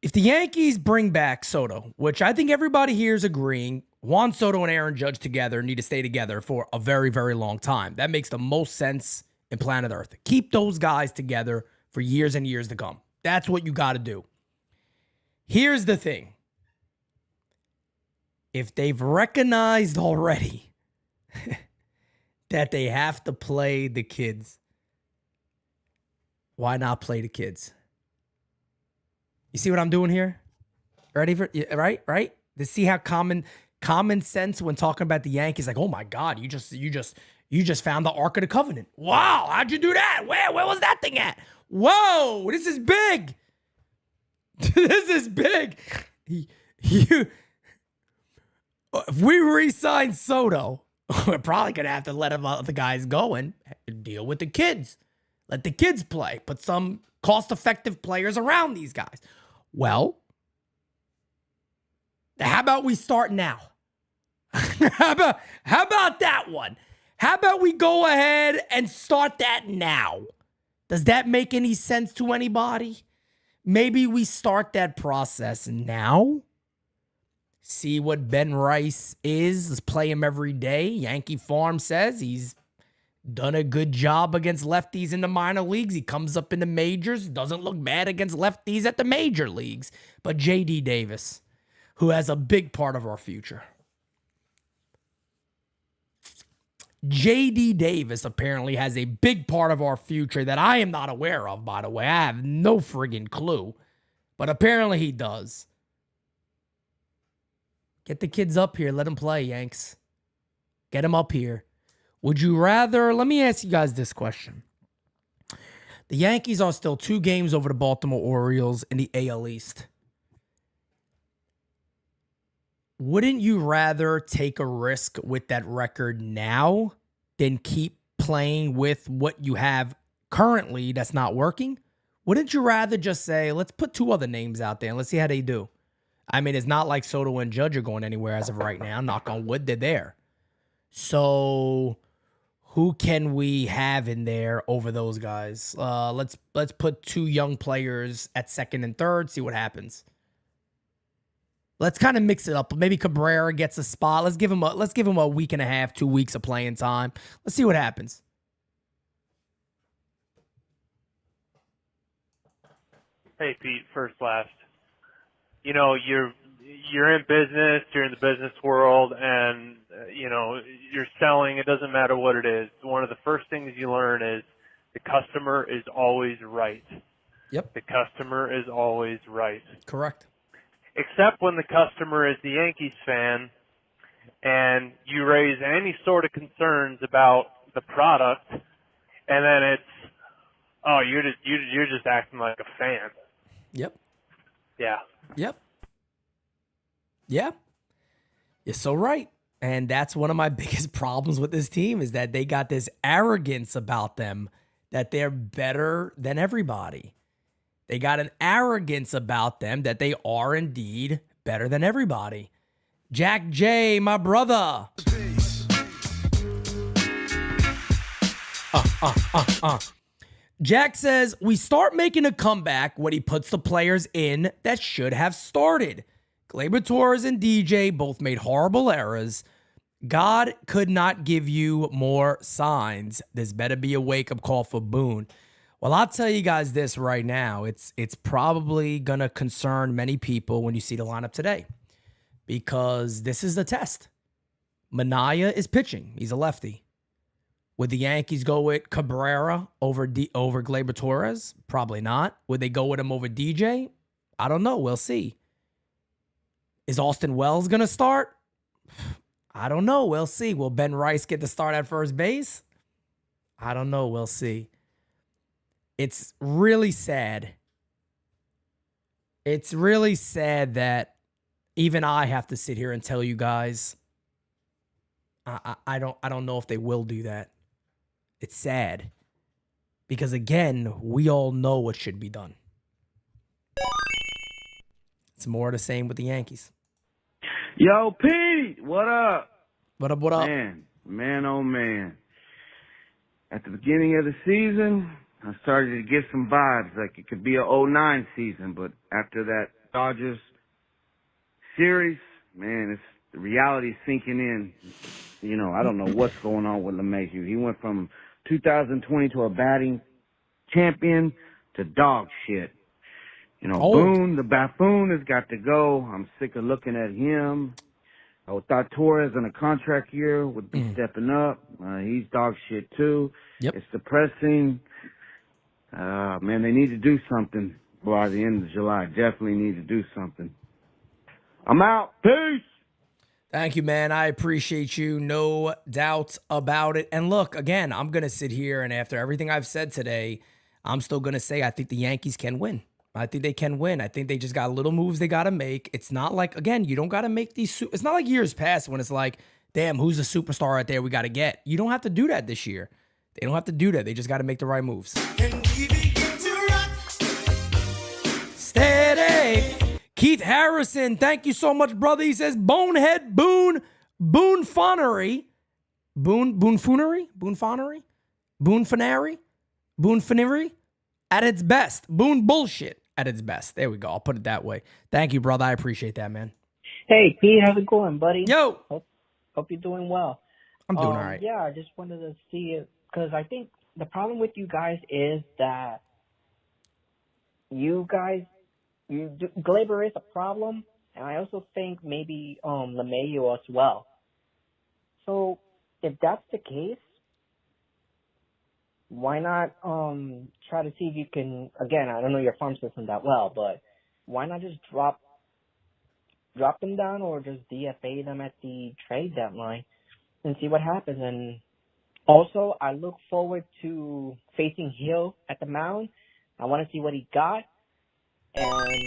If the Yankees bring back Soto, which I think everybody here is agreeing, Juan Soto and Aaron Judge together need to stay together for a very, very long time. That makes the most sense in planet Earth. Keep those guys together for years and years to come. That's what you got to do. Here's the thing. If they've recognized already that they have to play the kids, Why not play the kids? You see what I'm doing here? Ready for right? To see how common sense when talking about the Yankees, like, oh my God, you just found the Ark of the Covenant. Wow, how'd you do that? Where was that thing at? Whoa, this is big. This is big. If we re-sign Soto, we're probably gonna have to let the guys go and deal with the kids. Let the kids play. Put some cost-effective players around these guys. Well, how about we start now? how about that one? How about we go ahead and start that now? Does that make any sense to anybody? Maybe we start that process now. See what Ben Rice is. Let's play him every day. Yankee Farm says he's done a good job against lefties in the minor leagues. He comes up in the majors. Doesn't look bad against lefties at the major leagues. But J.D. Davis, who has a big part of our future. J.D. Davis apparently has a big part of our future that I am not aware of, by the way. I have no friggin' clue. But apparently he does. Get the kids up here. Let them play, Yanks. Get them up here. Would you rather... Let me ask you guys this question. The Yankees are still 2 games over the Baltimore Orioles in the AL East. Wouldn't you rather take a risk with that record now than keep playing with what you have currently that's not working? Wouldn't you rather just say, let's put 2 other names out there and let's see how they do? I mean, it's not like Soto and Judge are going anywhere as of right now. Knock on wood, they're there. So who can we have in there over those guys? Let's put 2 young players at second and third, see what happens. Let's kind of mix it up. Maybe Cabrera gets a spot. Let's give him a week and a half, 2 weeks of playing time. Let's see what happens. Hey, Pete, first last. You know, you're in business, you're in the business world, and, you're selling. It doesn't matter what it is. One of the first things you learn is the customer is always right. Yep. The customer is always right. Correct. Except when the customer is the Yankees fan and you raise any sort of concerns about the product, and then it's, oh, you're just acting like a fan. Yep. Yeah. Yep. Yeah. You're so right. And that's one of my biggest problems with this team is that they got this arrogance about them that they're better than everybody. They got an arrogance about them that they are indeed better than everybody. Jack J, my brother. Jack says, we start making a comeback when he puts the players in that should have started. Gleyber Torres and DJ both made horrible errors. God could not give you more signs. This better be a wake-up call for Boone. Well, I'll tell you guys this right now. It's probably going to concern many people when you see the lineup today because this is the test. Minaya is pitching. He's a lefty. Would the Yankees go with Cabrera over Gleyber Torres? Probably not. Would they go with him over DJ? I don't know. We'll see. Is Austin Wells going to start? I don't know. We'll see. Will Ben Rice get the start at first base? I don't know. We'll see. It's really sad. It's really sad that even I have to sit here and tell you guys I don't know if they will do that. It's sad. Because again, we all know what should be done. It's more the same with the Yankees. Yo, Pete, what up? What up, what up? Man, oh man. At the beginning of the season, I started to get some vibes like it could be a 09 season, but after that Dodgers series, man, the reality is sinking in. I don't know what's going on with LeMahieu. He went from 2020 to a batting champion to dog shit. Boone, the buffoon, has got to go. I'm sick of looking at him. I thought Torres on a contract year would be stepping up. He's dog shit too. Yep. It's depressing. Man, they need to do something by the end of July. Definitely need to do something. I'm out. Peace. Thank you, man. I appreciate you. No doubt about it. And look, again, I'm going to sit here, and after everything I've said today, I'm still going to say I think the Yankees can win. I think they can win. I think they just got little moves they got to make. It's not like, again, you don't got to make these. It's not like years past when it's like, damn, who's the superstar out there we got to get? You don't have to do that this year. They don't have to do that. They just got to make the right moves. Steady. Keith Harrison, thank you so much, brother. He says, Bonehead Boone Boonfonery. Boonfonery at its best. Boone bullshit at its best. There we go. I'll put it that way. Thank you, brother. I appreciate that, man. Hey, Pete, how's it going, buddy? Yo. Hope you're doing well. I'm doing all right. Yeah, I just wanted to see it because I think the problem with you guys is that Glaber is a problem, and I also think maybe LeMahieu as well. So if that's the case, why not try to see if you can, again, I don't know your farm system that well, but why not just drop them down or just DFA them at the trade deadline and see what happens? And also, I look forward to facing Hill at the mound. I want to see what he got. And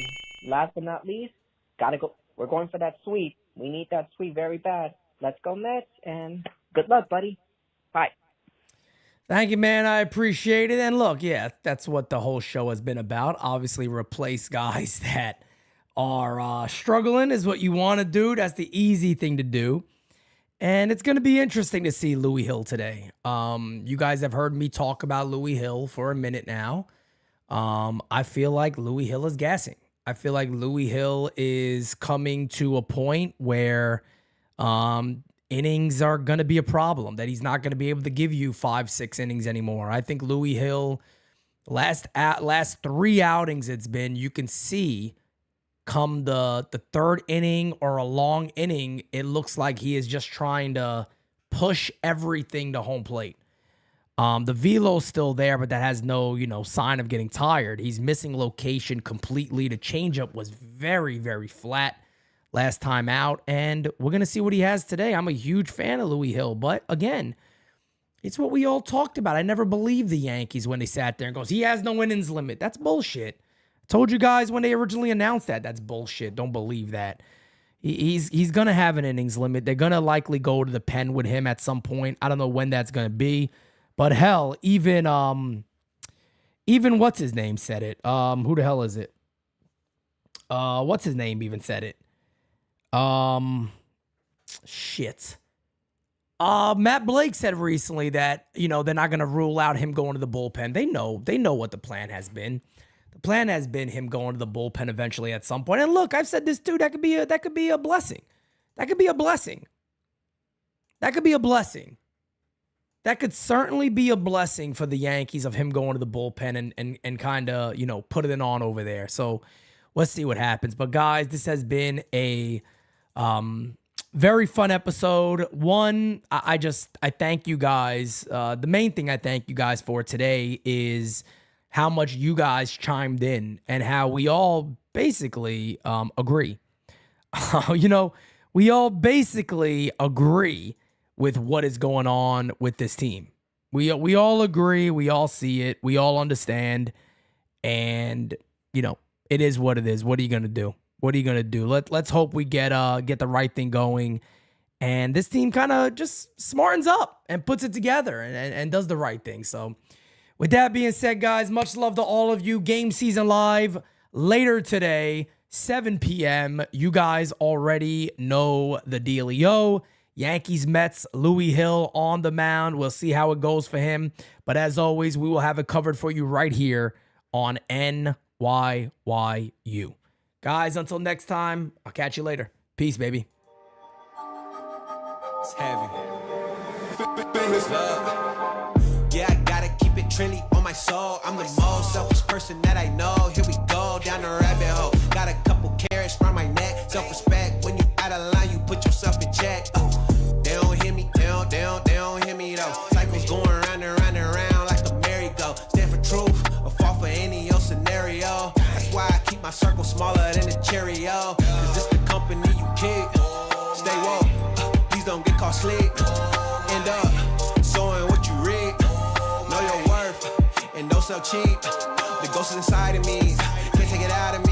last but not least, we're going for that sweep. We need that sweep very bad. Let's go Mets, and good luck, buddy. Bye. Thank you, man. I appreciate it. And look, yeah, that's what the whole show has been about. Obviously, replace guys that are struggling is what you want to do. That's the easy thing to do. And it's going to be interesting to see Louis Hill today. You guys have heard me talk about Louis Hill for a minute now. I feel like Louis Hill is gassing. I feel like Louis Hill is coming to a point where innings are going to be a problem, that he's not going to be able to give you 5-6 innings anymore. I think Louis Hill, last 3 outings it's been, you can see come the third inning or a long inning, it looks like he is just trying to push everything to home plate. The velo's still there, but that has no, sign of getting tired. He's missing location completely. The changeup was very, very flat last time out, and we're going to see what he has today. I'm a huge fan of Louis Hill, but again, it's what we all talked about. I never believed the Yankees when they sat there and goes, he has no innings limit. That's bullshit. I told you guys when they originally announced that, that's bullshit. Don't believe that. He's going to have an innings limit. They're going to likely go to the pen with him at some point. I don't know when that's going to be. But hell, even what's his name said it. Who the hell is it? What's his name even said it? Shit. Matt Blake said recently that, they're not going to rule out him going to the bullpen. They know what the plan has been. The plan has been him going to the bullpen eventually at some point. And look, I've said this too. That could be a blessing. That could be a blessing. That could be a blessing. That could certainly be a blessing for the Yankees of him going to the bullpen and kind of, putting it on over there. So let's see what happens. But guys, this has been a very fun episode. One, I thank you guys. The main thing I thank you guys for today is how much you guys chimed in and how we all basically agree. We all basically agree with what is going on with this team. We all agree, we all see it, we all understand, and it is what it is. What are you gonna do? What are you gonna do? Let's hope we get the right thing going, and this team kind of just smartens up and puts it together and does the right thing. So, with that being said, guys, much love to all of you. Game season live later today, 7 p.m. You guys already know the dealio. Yankees, Mets, Louis Hill on the mound. We'll see how it goes for him. But as always, we will have it covered for you right here on NYYU. Guys, until next time, I'll catch you later. Peace, baby. It's heavy. Famous love. Yeah, I gotta keep it trendy on my soul. I'm the most selfish person that I know. Here we go, down the rabbit hole. Got a couple carrots around my neck. Self-respect, when you out of line, you put yourself in check. They don't hear me, they don't hear me though. Cycles going round and round and round like a merry-go. Stand for truth, or Managerial, cause it's the company you keep. Stay woke, please don't get caught sleep. End up sowing what you reap. Know your worth and don't sell cheap. The ghost is inside of me, can't take it out of me.